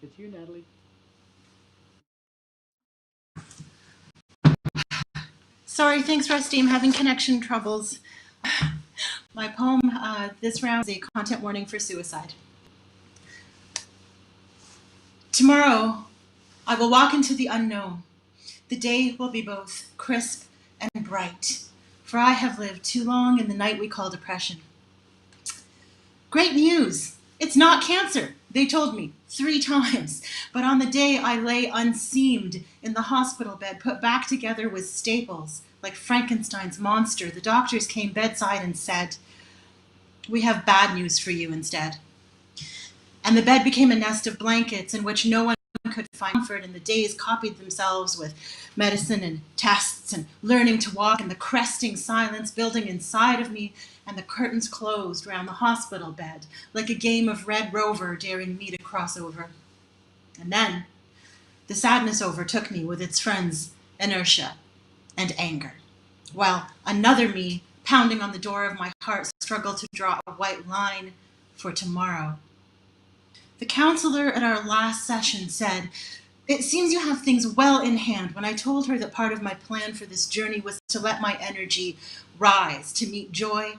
It's you, Natalie. Sorry, thanks, Rusty. I'm having connection troubles. My poem this round is a content warning for suicide. Tomorrow, I will walk into the unknown. The day will be both crisp and bright, for I have lived too long in the night we call depression. Great news! It's not cancer, they told me 3 times. But on the day I lay unseamed in the hospital bed, put back together with staples, like Frankenstein's monster, the doctors came bedside and said, "We have bad news for you instead." And the bed became a nest of blankets in which no one could find comfort, and the days copied themselves with medicine and tests and learning to walk, and the cresting silence building inside of me, and the curtains closed round the hospital bed like a game of Red Rover daring me to cross over. And then the sadness overtook me with its friends, inertia and anger, while another me, pounding on the door of my heart, struggled to draw a white line for tomorrow. The counselor at our last session said, "It seems you have things well in hand," when I told her that part of my plan for this journey was to let my energy rise to meet joy.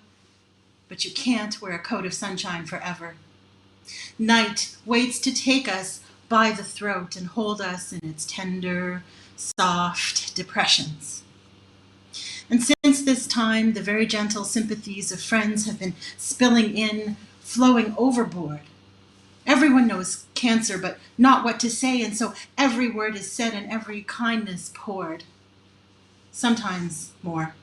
But you can't wear a coat of sunshine forever. Night waits to take us by the throat and hold us in its tender, soft depressions. And since this time, the very gentle sympathies of friends have been spilling in, flowing overboard. Everyone knows cancer, but not what to say, and so every word is said and every kindness poured. Sometimes more.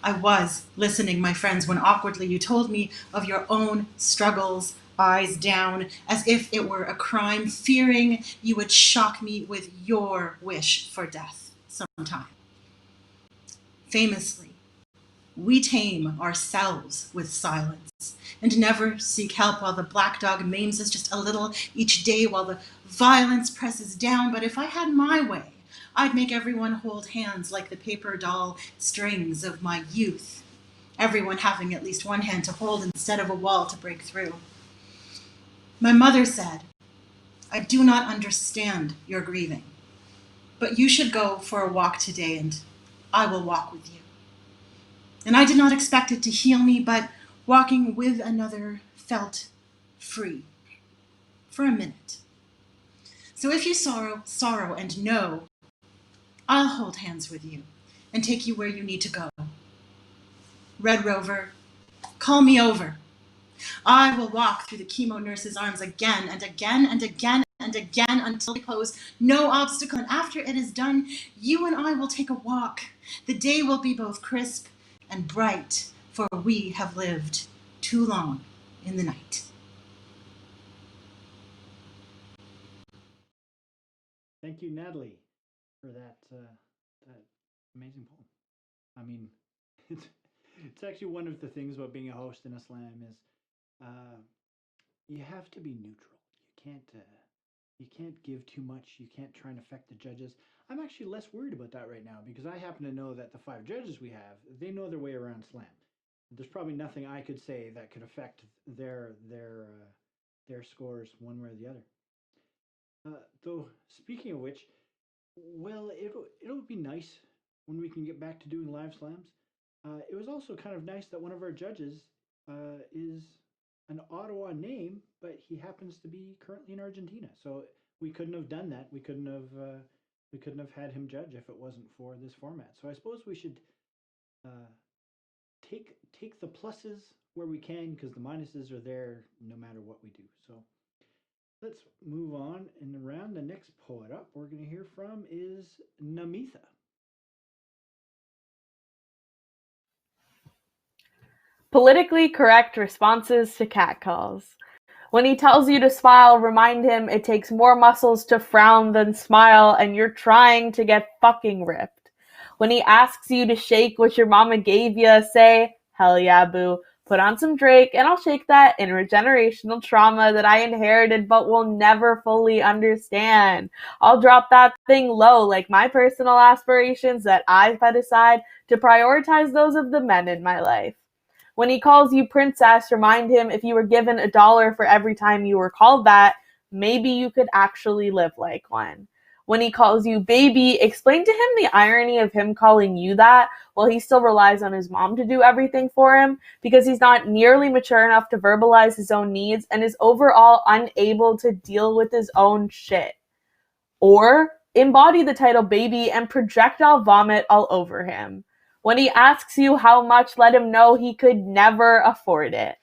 I was listening, my friends, when awkwardly you told me of your own struggles, eyes down, as if it were a crime, fearing you would shock me with your wish for death sometime. Famously, we tame ourselves with silence and never seek help while the black dog maims us just a little each day while the violence presses down. But if I had my way, I'd make everyone hold hands like the paper doll strings of my youth, everyone having at least one hand to hold instead of a wall to break through. My mother said, "I do not understand your grieving, but you should go for a walk today and I will walk with you." And I did not expect it to heal me, but walking with another felt free for a minute. So if you sorrow and know, I'll hold hands with you and take you where you need to go. Red Rover, call me over. I will walk through the chemo nurse's arms again and again and again and again until they pose no obstacle. And after it is done, you and I will take a walk. The day will be both crisp and bright, for for we have lived too long in the night. Thank you, Natalie, for that amazing poem. I mean, it's actually one of the things about being a host in a slam is you have to be neutral. You can't give too much. You can't try and affect the judges. I'm actually less worried about that right now because I happen to know that the 5 judges we have, they know their way around slam. There's probably nothing I could say that could affect their scores one way or the other. Though speaking of which, well, it'll be nice when we can get back to doing live slams. It was also kind of nice that one of our judges is an Ottawa name, but he happens to be currently in Argentina. So we couldn't have done that. We couldn't have had him judge if it wasn't for this format. So I suppose we should take the pluses where we can, because the minuses are there no matter what we do. So let's move on and around. The next poet up we're going to hear from is Namitha. Politically correct responses to catcalls. When he tells you to smile, remind him it takes more muscles to frown than smile, and you're trying to get fucking ripped. When he asks you to shake what your mama gave ya, say, hell yeah, boo. Put on some Drake, and I'll shake that intergenerational trauma that I inherited but will never fully understand. I'll drop that thing low like my personal aspirations that I put aside to prioritize those of the men in my life. When he calls you princess, remind him if you were given $1 for every time you were called that, maybe you could actually live like one. When he calls you baby, explain to him the irony of him calling you that while he still relies on his mom to do everything for him because he's not nearly mature enough to verbalize his own needs and is overall unable to deal with his own shit. Or embody the title baby and projectile vomit all over him. When he asks you how much, let him know he could never afford it.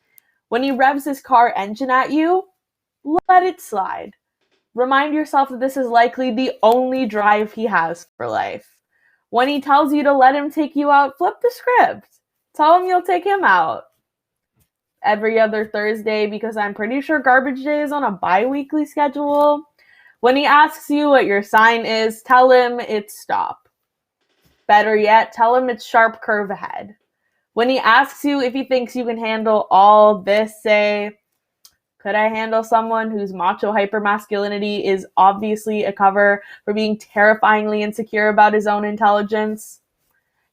When he revs his car engine at you, let it slide. Remind yourself that this is likely the only drive he has for life. When he tells you to let him take you out, flip the script. Tell him you'll take him out every other Thursday because I'm pretty sure Garbage Day is on a bi-weekly schedule. When he asks you what your sign is, tell him it's stop. Better yet, tell him it's sharp curve ahead. When he asks you if he thinks you can handle all this, say, could I handle someone whose macho hypermasculinity is obviously a cover for being terrifyingly insecure about his own intelligence?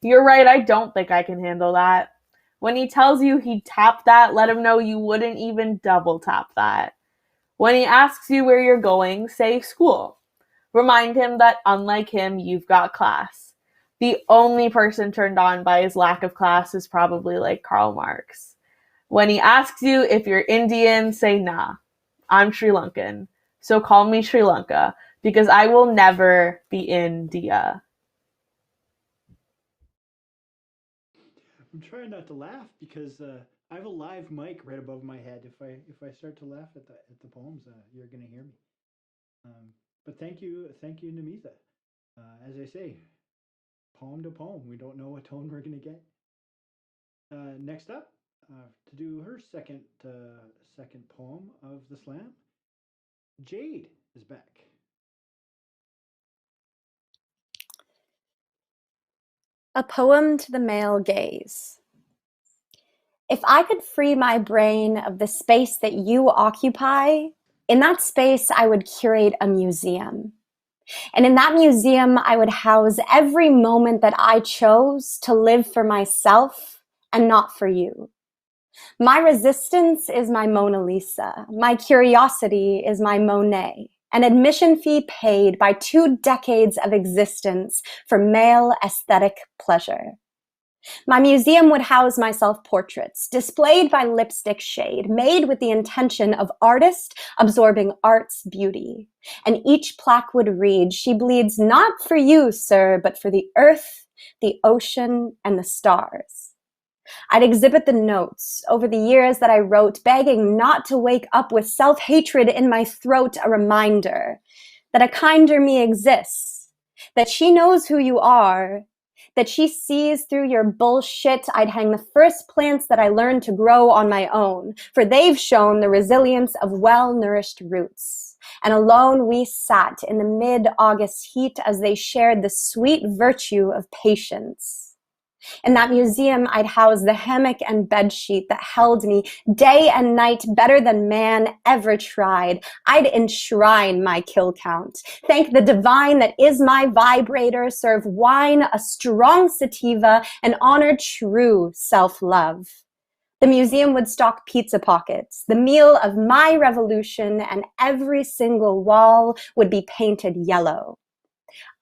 You're right, I don't think I can handle that. When he tells you he'd tap that, let him know you wouldn't even double tap that. When he asks you where you're going, say school. Remind him that unlike him, you've got class. The only person turned on by his lack of class is probably like Karl Marx. When he asks you if you're Indian, say nah. I'm Sri Lankan, so call me Sri Lanka, because I will never be India. I'm trying not to laugh because I have a live mic right above my head. If I start to laugh at the poems, you're gonna hear me. But thank you, Namitha. As I say, poem to poem, we don't know what tone we're gonna get. Next up, to do her second poem of the slam, Jayde is back. A poem to the male gaze. If I could free my brain of the space that you occupy, in that space I would curate a museum. And in that museum, I would house every moment that I chose to live for myself and not for you. My resistance is my Mona Lisa. My curiosity is my Monet. An admission fee paid by 2 decades of existence for male aesthetic pleasure. My museum would house my self-portraits, displayed by lipstick shade, made with the intention of artist absorbing art's beauty. And each plaque would read, "She bleeds not for you, sir, but for the earth, the ocean, and the stars." I'd exhibit the notes over the years that I wrote, begging not to wake up with self-hatred in my throat, a reminder that a kinder me exists, that she knows who you are, that she sees through your bullshit, I'd hang the first plants that I learned to grow on my own, for they've shown the resilience of well-nourished roots. And alone we sat in the mid-August heat as they shared the sweet virtue of patience. In that museum, I'd house the hammock and bedsheet that held me day and night better than man ever tried. I'd enshrine my kill count, thank the divine that is my vibrator, serve wine, a strong sativa, and honor true self-love. The museum would stock pizza pockets, the meal of my revolution, and every single wall would be painted yellow.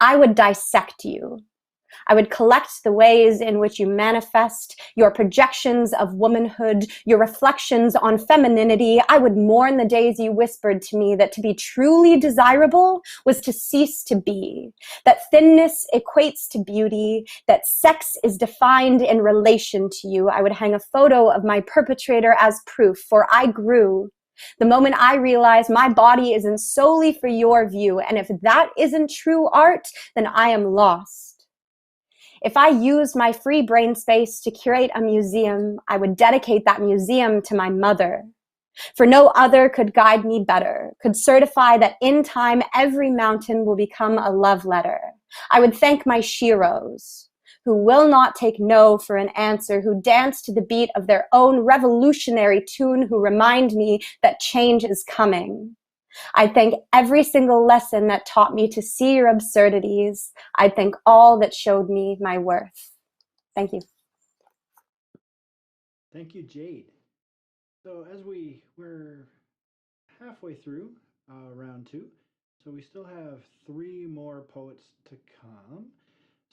I would dissect you. I would collect the ways in which you manifest, your projections of womanhood, your reflections on femininity. I would mourn the days you whispered to me that to be truly desirable was to cease to be, that thinness equates to beauty, that sex is defined in relation to you. I would hang a photo of my perpetrator as proof, for I grew the moment I realized my body isn't solely for your view, and if that isn't true art, then I am lost. If I used my free brain space to curate a museum, I would dedicate that museum to my mother. For no other could guide me better, could certify that in time every mountain will become a love letter. I would thank my sheroes, who will not take no for an answer, who dance to the beat of their own revolutionary tune, who remind me that change is coming. I thank every single lesson that taught me to see your absurdities. I thank all that showed me my worth. Thank you. Thank you, Jayde. So as we're halfway through round two, so we still have 3 more poets to come.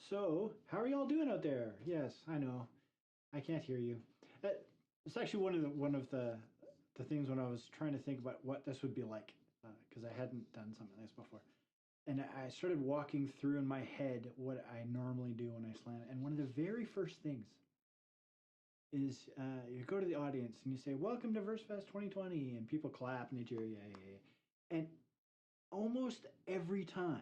So how are y'all doing out there? Yes, I know, I can't hear you. It's actually one of the things when I was trying to think about what this would be like, because I hadn't done something like this before. And I started walking through in my head what I normally do when I slam. And one of the very first things is you go to the audience and you say, "Welcome to Versefest 2020," and people clap and they cheer, yeah. And almost every time,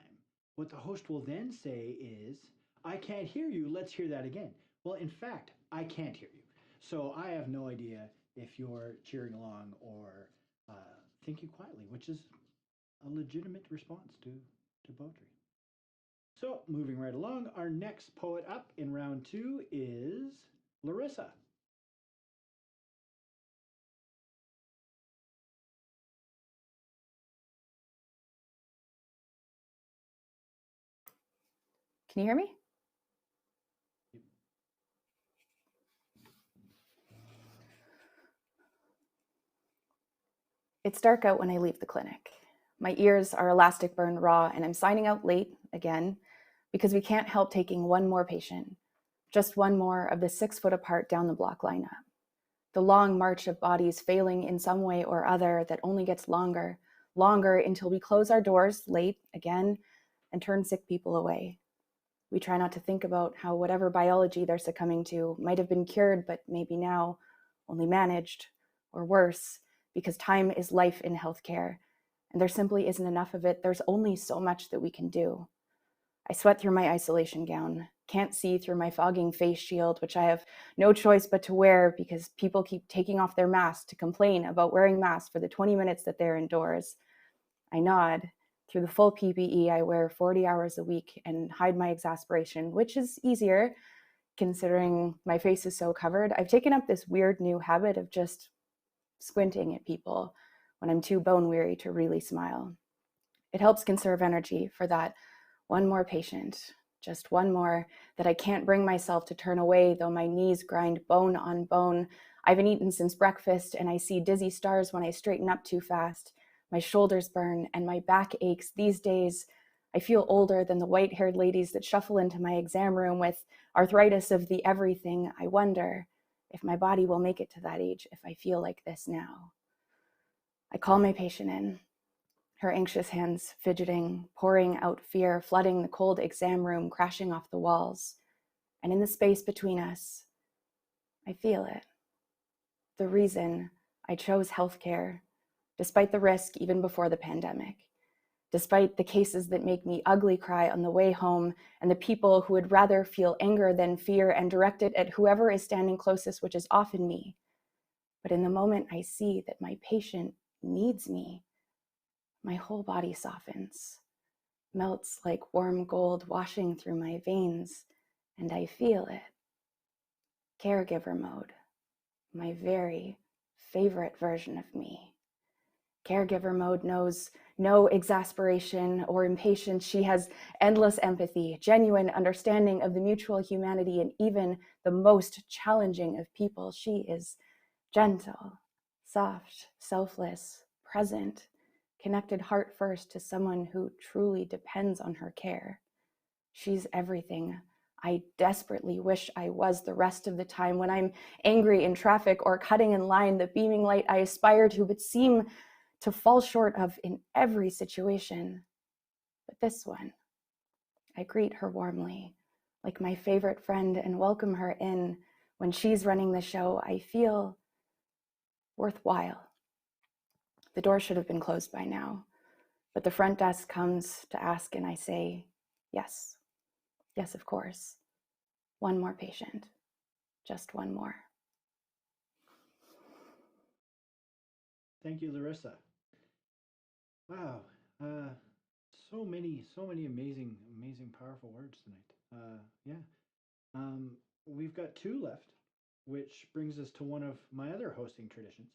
what the host will then say is, "I can't hear you. Let's hear that again." Well, in fact, I can't hear you. So I have no idea if you're cheering along or thinking quietly, which is a legitimate response to poetry. So moving right along, our next poet up in round 2 is Larissa. Can you hear me? It's dark out when I leave the clinic. My ears are elastic burn raw, and I'm signing out late again because we can't help taking one more patient, just one more of the 6 foot apart down the block lineup. The long march of bodies failing in some way or other that only gets longer until we close our doors late again and turn sick people away. We try not to think about how whatever biology they're succumbing to might have been cured, but maybe now only managed, or worse, because time is life in healthcare, and there simply isn't enough of it. There's only so much that we can do. I sweat through my isolation gown, can't see through my fogging face shield, which I have no choice but to wear because people keep taking off their masks to complain about wearing masks for the 20 minutes that they're indoors. I nod. Through the full PPE, I wear 40 hours a week and hide my exasperation, which is easier considering my face is so covered. I've taken up this weird new habit of just squinting at people when I'm too bone weary to really smile. It helps conserve energy for that one more patient, just one more that I can't bring myself to turn away, though my knees grind bone on bone. I haven't eaten since breakfast, and I see dizzy stars when I straighten up too fast. My shoulders burn and my back aches. These days, I feel older than the white-haired ladies that shuffle into my exam room with arthritis of the everything. I wonder if my body will make it to that age if I feel like this now. I call my patient in, her anxious hands fidgeting, pouring out fear, flooding the cold exam room, crashing off the walls. And in the space between us, I feel it. The reason I chose healthcare, despite the risk even before the pandemic. despite the cases that make me ugly cry on the way home, and the people who would rather feel anger than fear and direct it at whoever is standing closest, which is often me. But in the moment I see that my patient needs me, my whole body softens, melts like warm gold washing through my veins, and I feel it. Caregiver mode, my very favorite version of me. Caregiver mode knows no exasperation or impatience. She has endless empathy, genuine understanding of the mutual humanity and even the most challenging of people. She is gentle, soft, selfless, present, connected heart first to someone who truly depends on her care. She's everything I desperately wish I was the rest of the time, when I'm angry in traffic or cutting in line, the beaming light I aspire to but seem to fall short of in every situation. But this one, I greet her warmly, like my favorite friend, and welcome her in. When she's running the show, I feel worthwhile. The door should have been closed by now, but the front desk comes to ask, and I say, yes, yes, of course. One more patient, just one more. Thank you, Larissa. Wow, so many amazing, powerful words tonight. We've got two left, which brings us to one of my other hosting traditions.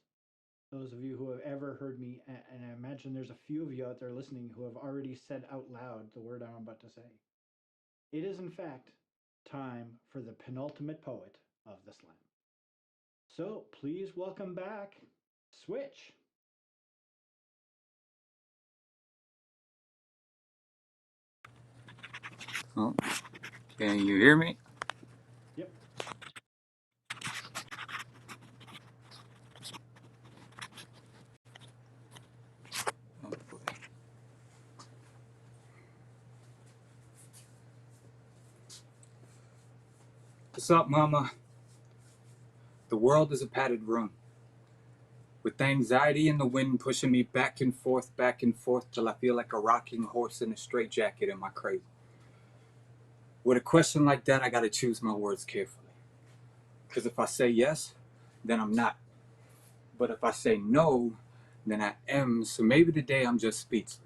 Those of you who have ever heard me, and I imagine there's a few of you out there listening who have already said out loud the word I'm about to say. It is, in fact, time for the penultimate poet of the slam. So please welcome back Switch. Oh, can you hear me? Yep. Oh, boy. What's up, Mama? The world is a padded room, with anxiety in the wind pushing me back and forth, till I feel like a rocking horse in a straitjacket. Am I crazy? With a question like that, I gotta choose my words carefully. Because if I say yes, then I'm not. But if I say no, then I am. So maybe today I'm just speechless.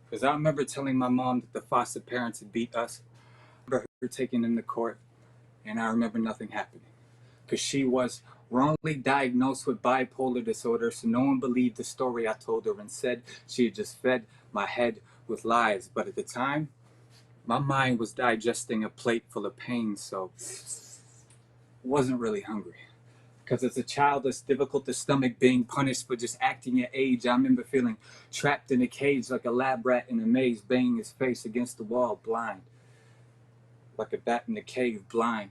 Because I remember telling my mom that the foster parents had beat us. I remember her taking them to court, and I remember nothing happening. Because she was wrongly diagnosed with bipolar disorder, so no one believed the story I told her and said she had just fed my head with lies. But at the time, my mind was digesting a plate full of pain, so I wasn't really hungry. Because as a child, it's difficult to stomach being punished for just acting your age. I remember feeling trapped in a cage like a lab rat in a maze, banging his face against the wall, blind. Like a bat in a cave, blind.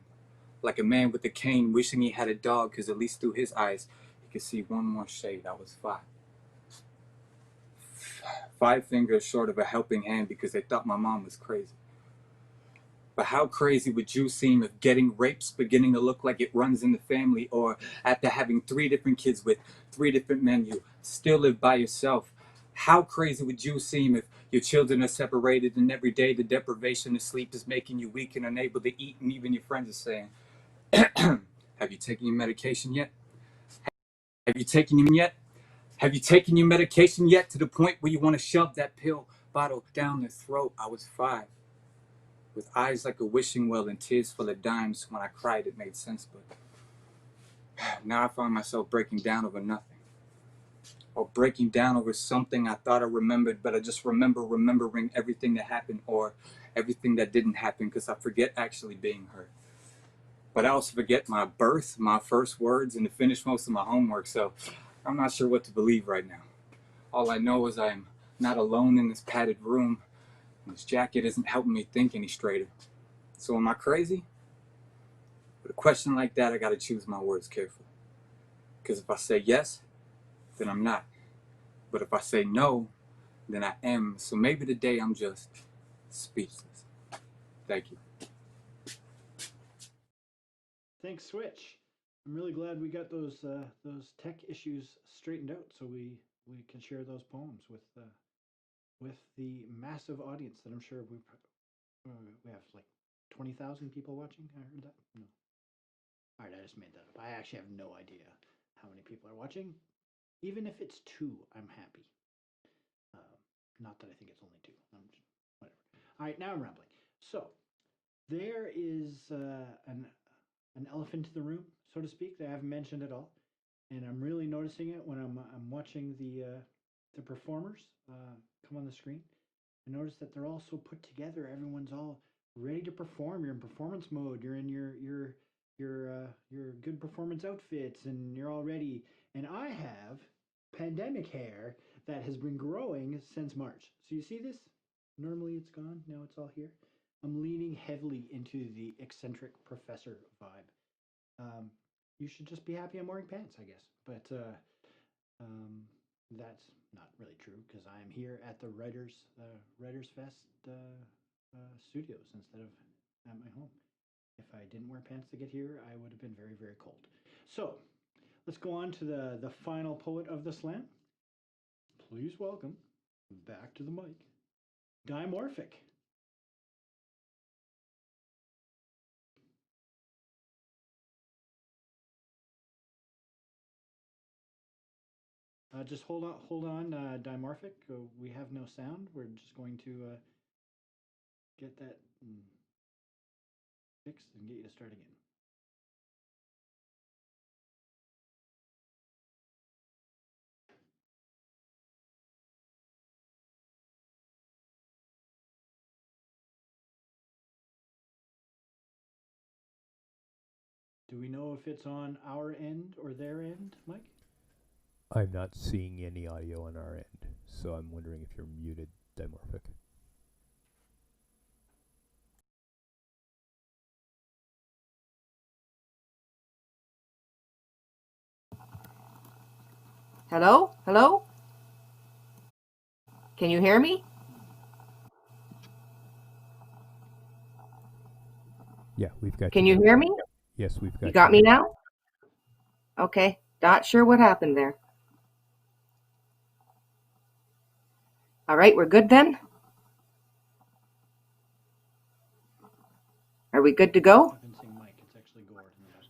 Like a man with a cane wishing he had a dog, because at least through his eyes, he could see one more shade. I was 5. 5 fingers short of a helping hand because they thought my mom was crazy. But how crazy would you seem if getting raped's beginning to look like it runs in the family, or after having 3 different kids with 3 different men, you still live by yourself? How crazy would you seem if your children are separated and every day the deprivation of sleep is making you weak and unable to eat, and even your friends are saying, have you taken your medication yet? Have you taken your yet? Have you taken your medication yet, to the point where you want to shove that pill bottle down their throat? I was 5. With eyes like a wishing well and tears full of dimes. When I cried, it made sense, but now I find myself breaking down over nothing. Or breaking down over something I thought I remembered, but I just remembering everything that happened or everything that didn't happen, because I forget actually being hurt. But I also forget my birth, my first words, and to finish most of my homework, so I'm not sure what to believe right now. All I know is I'm not alone in this padded room, and this jacket isn't helping me think any straighter. So am I crazy? With a question like that, I gotta choose my words carefully. Because if I say yes, then I'm not. But if I say no, then I am. So maybe today I'm just speechless. Thank you. Thanks, Switch. I'm really glad we got those tech issues straightened out, so we can share those poems with with the massive audience that I'm sure we have like 20,000 people watching. I heard that. No. All right, I just made that up. I actually have no idea how many people are watching. Even if it's 2, I'm happy. Not that I think it's only 2. I'm just, whatever. All right, now I'm rambling. So there is an elephant in the room, so to speak, that I haven't mentioned at all, and I'm really noticing it when I'm watching the performers come on the screen. I notice that they're all so put together. Everyone's all ready to perform. You're in performance mode. You're in your good performance outfits, and you're all ready. And I have pandemic hair that has been growing since March. So you see this? Normally it's gone. Now it's all here. I'm leaning heavily into the eccentric professor vibe. You should just be happy I'm wearing pants, I guess. But that's not really true because I am here at the Writers Fest studios instead of at my home. If I didn't wear pants to get here, I would have been very, very cold. So let's go on to the final poet of the slam. Please welcome back to the mic, Dimorphic. Just hold on, Dimorphic. We have no sound. We're just going to get that fixed and get you to start again. Do we know if it's on our end or their end, Mike? I'm not seeing any audio on our end, so I'm wondering if you're muted, Dimorphic. Hello? Hello? Can you hear me? Yeah, we've got Can you hear me? Yes, we've got you. Got me now? Okay. Not sure what happened there. All right, we're good then? Are we good to go? I've been seeing Mike. It's actually Gord in the back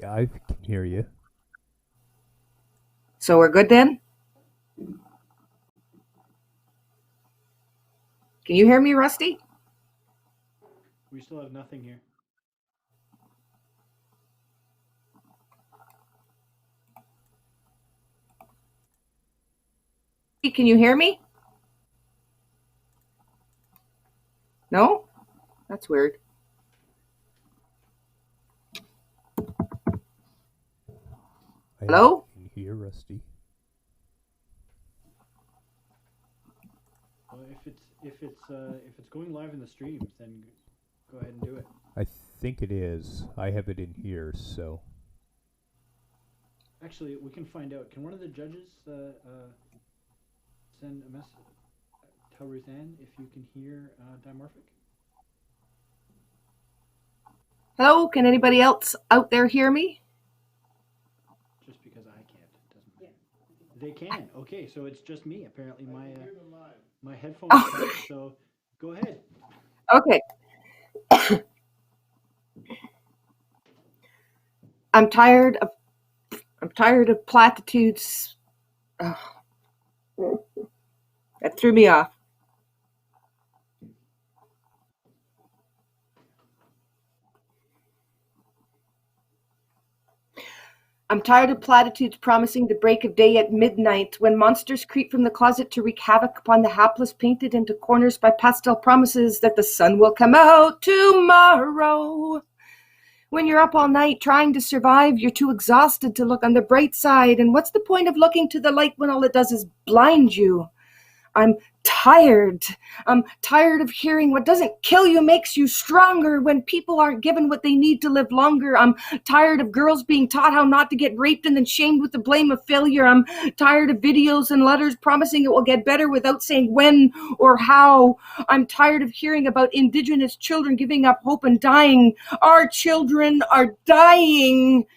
there. Yeah, I can hear you. So we're good then? Can you hear me, Rusty? We still have nothing here. Can you hear me? No? That's weird. Hello? I can hear Rusty. Well, if it's going live in the streams, then go ahead and do it. I think it is. I have it in here, so. Actually, we can find out. Can one of the judges send a message? Tell Ruth Ann if you can hear Dimorphic. Hello? Can anybody else out there hear me? Just because I can't doesn't matter. Yeah. They can. Okay, so it's just me. Apparently, my headphones. Oh. So go ahead. Okay. I'm tired of platitudes. Oh. That threw me off. I'm tired of platitudes promising the break of day at midnight, when monsters creep from the closet to wreak havoc upon the hapless, painted into corners by pastel promises that the sun will come out tomorrow. When you're up all night trying to survive, you're too exhausted to look on the bright side, and what's the point of looking to the light when all it does is blind you? I'm tired. I'm tired of hearing what doesn't kill you makes you stronger when people aren't given what they need to live longer. I'm tired of girls being taught how not to get raped and then shamed with the blame of failure. I'm tired of videos and letters promising it will get better without saying when or how. I'm tired of hearing about Indigenous children giving up hope and dying. Our children are dying.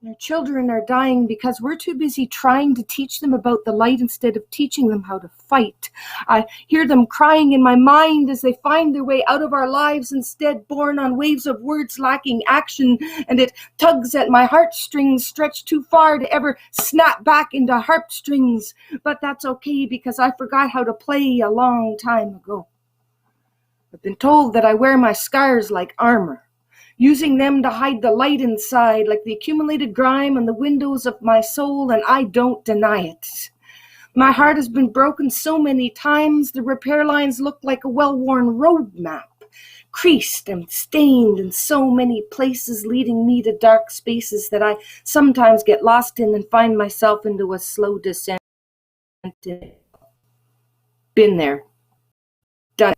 Their children are dying because we're too busy trying to teach them about the light instead of teaching them how to fight. I hear them crying in my mind as they find their way out of our lives instead, borne on waves of words lacking action, and it tugs at my heartstrings stretched too far to ever snap back into harp strings. But that's okay because I forgot how to play a long time ago. I've been told that I wear my scars like armor, using them to hide the light inside, like the accumulated grime on the windows of my soul, and I don't deny it. My heart has been broken so many times, the repair lines look like a well-worn road map, creased and stained in so many places, leading me to dark spaces that I sometimes get lost in and find myself into a slow descent. Been there. Done.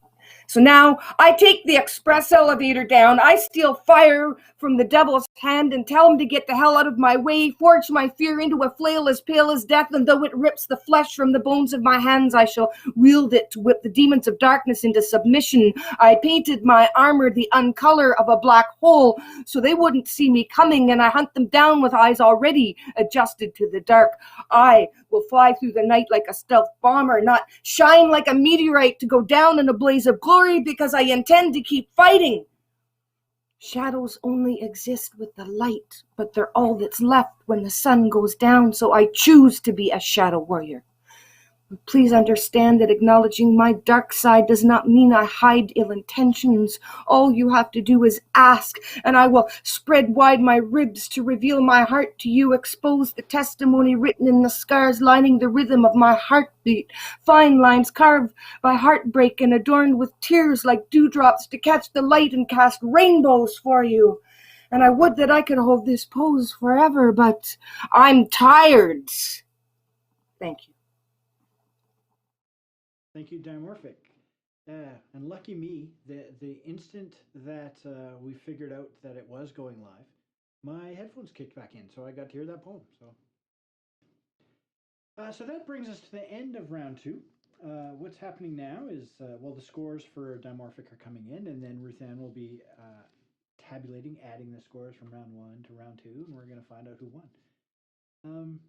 So now I take the express elevator down, I steal fire from the devil's hand and tell him to get the hell out of my way, forge my fear into a flail as pale as death, and though it rips the flesh from the bones of my hands, I shall wield it to whip the demons of darkness into submission. I painted my armor the uncolor of a black hole so they wouldn't see me coming, and I hunt them down with eyes already adjusted to the dark. I will fly through the night like a stealth bomber, not shine like a meteorite to go down in a blaze of glory, because I intend to keep fighting. Shadows only exist with the light, but they're all that's left when the sun goes down, so I choose to be a shadow warrior. Please understand that acknowledging my dark side does not mean I hide ill intentions. All you have to do is ask, and I will spread wide my ribs to reveal my heart to you, expose the testimony written in the scars lining the rhythm of my heartbeat, fine lines carved by heartbreak and adorned with tears like dewdrops to catch the light and cast rainbows for you. And I would that I could hold this pose forever, but I'm tired. Thank you. Thank you, Dimorphic. And lucky me, the instant that we figured out that it was going live, my headphones kicked back in, so I got to hear that poem. So that brings us to the end of round two. What's happening now is, the scores for Dimorphic are coming in, and then Ruth Ann will be tabulating, adding the scores from round one to round two, and we're going to find out who won.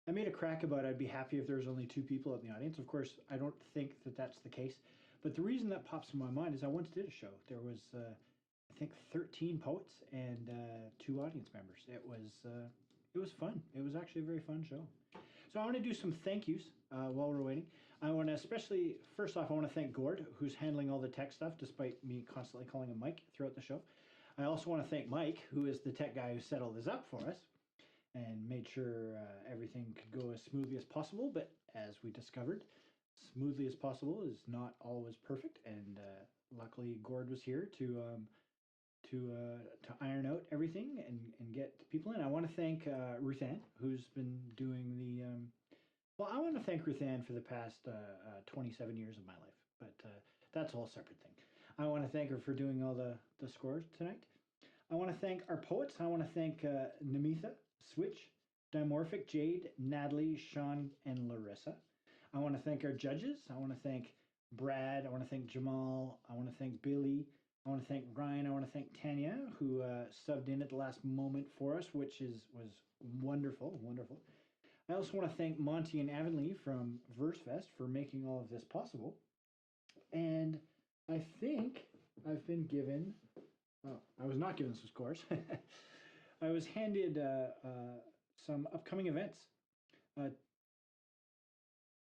I made a crack about I'd be happy if there was only two people in the audience. Of course, I don't think that that's the case. But the reason that pops in my mind is I once did a show. There was, I think, 13 poets and 2 audience members. It was fun. It was actually a very fun show. So I want to do some thank yous while we're waiting. I want to especially, first off, I want to thank Gord, who's handling all the tech stuff, despite me constantly calling him Mike throughout the show. I also want to thank Mike, who is the tech guy who set all this up for us and made sure everything could go as smoothly as possible. But as we discovered, smoothly as possible is not always perfect. And luckily, Gord was here to iron out everything and get people in. I want to thank Ruth Ann, who's been doing the. I want to thank Ruth Ann for the past 27 years of my life, but that's a whole separate thing. I want to thank her for doing all the scores tonight. I want to thank our poets. I want to thank Namitha, Switch, Dimorphic, Jayde, Natalie, Shawn, and Larissa. I want to thank our judges. I want to thank Brad. I want to thank Jamal. I want to thank Billy. I want to thank Ryan. I want to thank Tanya, who subbed in at the last moment for us, which was wonderful, wonderful. I also want to thank Monty and Avonlea from Versefest for making all of this possible. And I think I've been given. Oh, I was not given some scores. I was handed some upcoming events. Of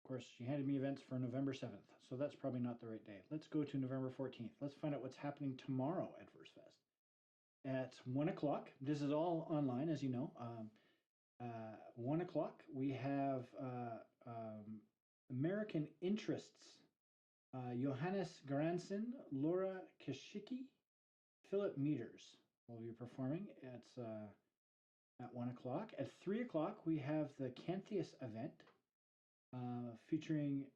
course, she handed me events for November 7th, so that's probably not the right day. Let's go to November 14th. Let's find out what's happening tomorrow at Versefest. At 1 o'clock, this is all online, as you know. 1 o'clock, we have American Interests. Johannes Garanson, Laura Kashicki, Philip Meters will be performing. It's at 1 o'clock. At 3 o'clock, we have the Cantheus event featuring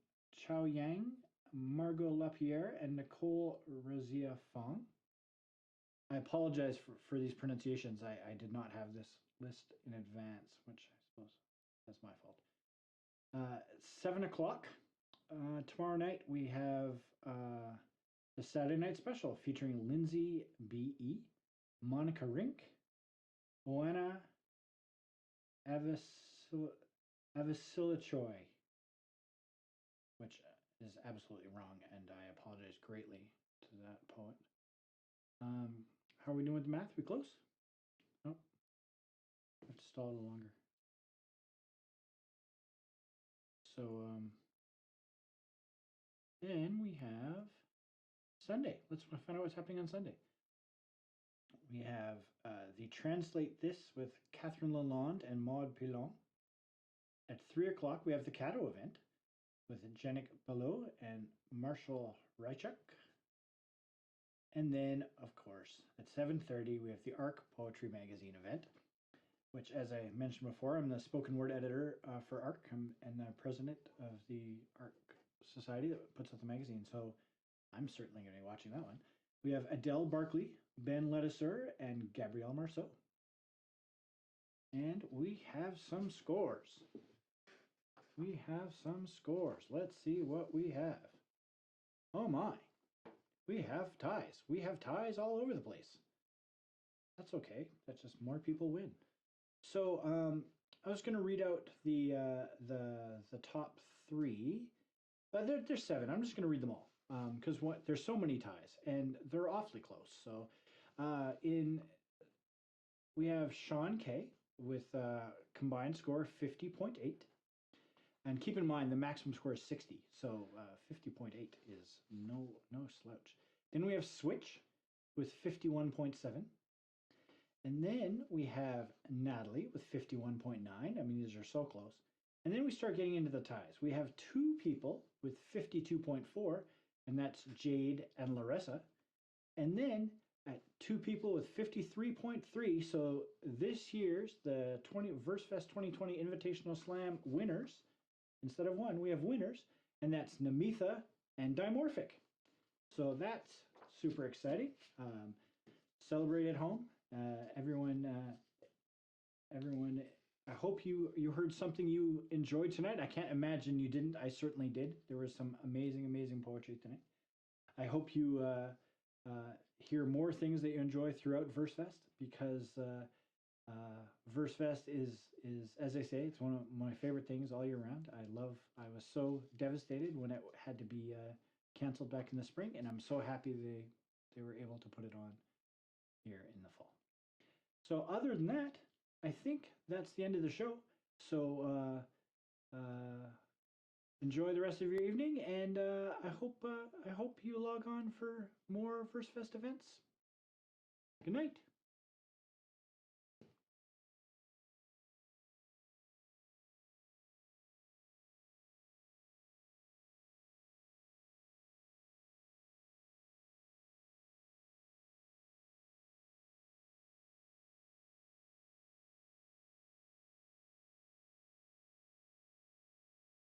Chao Yang, Margot Lapierre, and Nicole Razia Fong. I apologize for these pronunciations. I did not have this list in advance, which I suppose that's my fault. 7 o'clock. Tomorrow night, we have the Saturday night special featuring Lindsay B.E., Monica Rink, Oana Avasilichoi, which is absolutely wrong, and I apologize greatly to that poet. How are we doing with the math? We close? Oh, I have to stall a little longer. So, then we have Sunday. Let's find out what's happening on Sunday. We have the Translate This with Catherine Lalonde and Maud Pilon. At 3 o'clock, we have the Cato event with Jenik Ballot and Marshall Reichuk. And then, of course, at 7:30, we have the ARC Poetry Magazine event, which, as I mentioned before, I'm the spoken word editor for ARC and the president of the ARC Society that puts out the magazine. So I'm certainly going to be watching that one. We have Adele Barkley, Ben Ledesser, and Gabrielle Marceau. And we have some scores. Let's see what we have. Oh my. We have ties. We have ties all over the place. That's okay. That's just more people win. So I was going to read out the top 3. There's 7. I'm just going to read them all because there's so many ties and they're awfully close. So we have Shawn K with combined score 50.8. And keep in mind the maximum score is 60, so 50.8 is no slouch. Then we have Switch with 51.7. And then we have Natalie with 51.9. I mean, these are so close. And then we start getting into the ties. We have 2 people with 52.4, and that's Jayde and Larissa. And then 2 people with 53.3. So this year's the Versefest 2020 Invitational Slam winners, instead of 1, we have winners, and that's Namitha and Dimorphic. So that's super exciting. Celebrate at home. Everyone, I hope you heard something you enjoyed tonight. I can't imagine you didn't. I certainly did. There was some amazing poetry tonight. I hope you hear more things that you enjoy throughout Versefest, because Versefest is, as I say, it's one of my favorite things all year round. I was so devastated when it had to be canceled back in the spring, and I'm so happy they were able to put it on here in the fall. So other than that, I think that's the end of the show. So enjoy the rest of your evening, and I hope you log on for more Versefest events. Good night.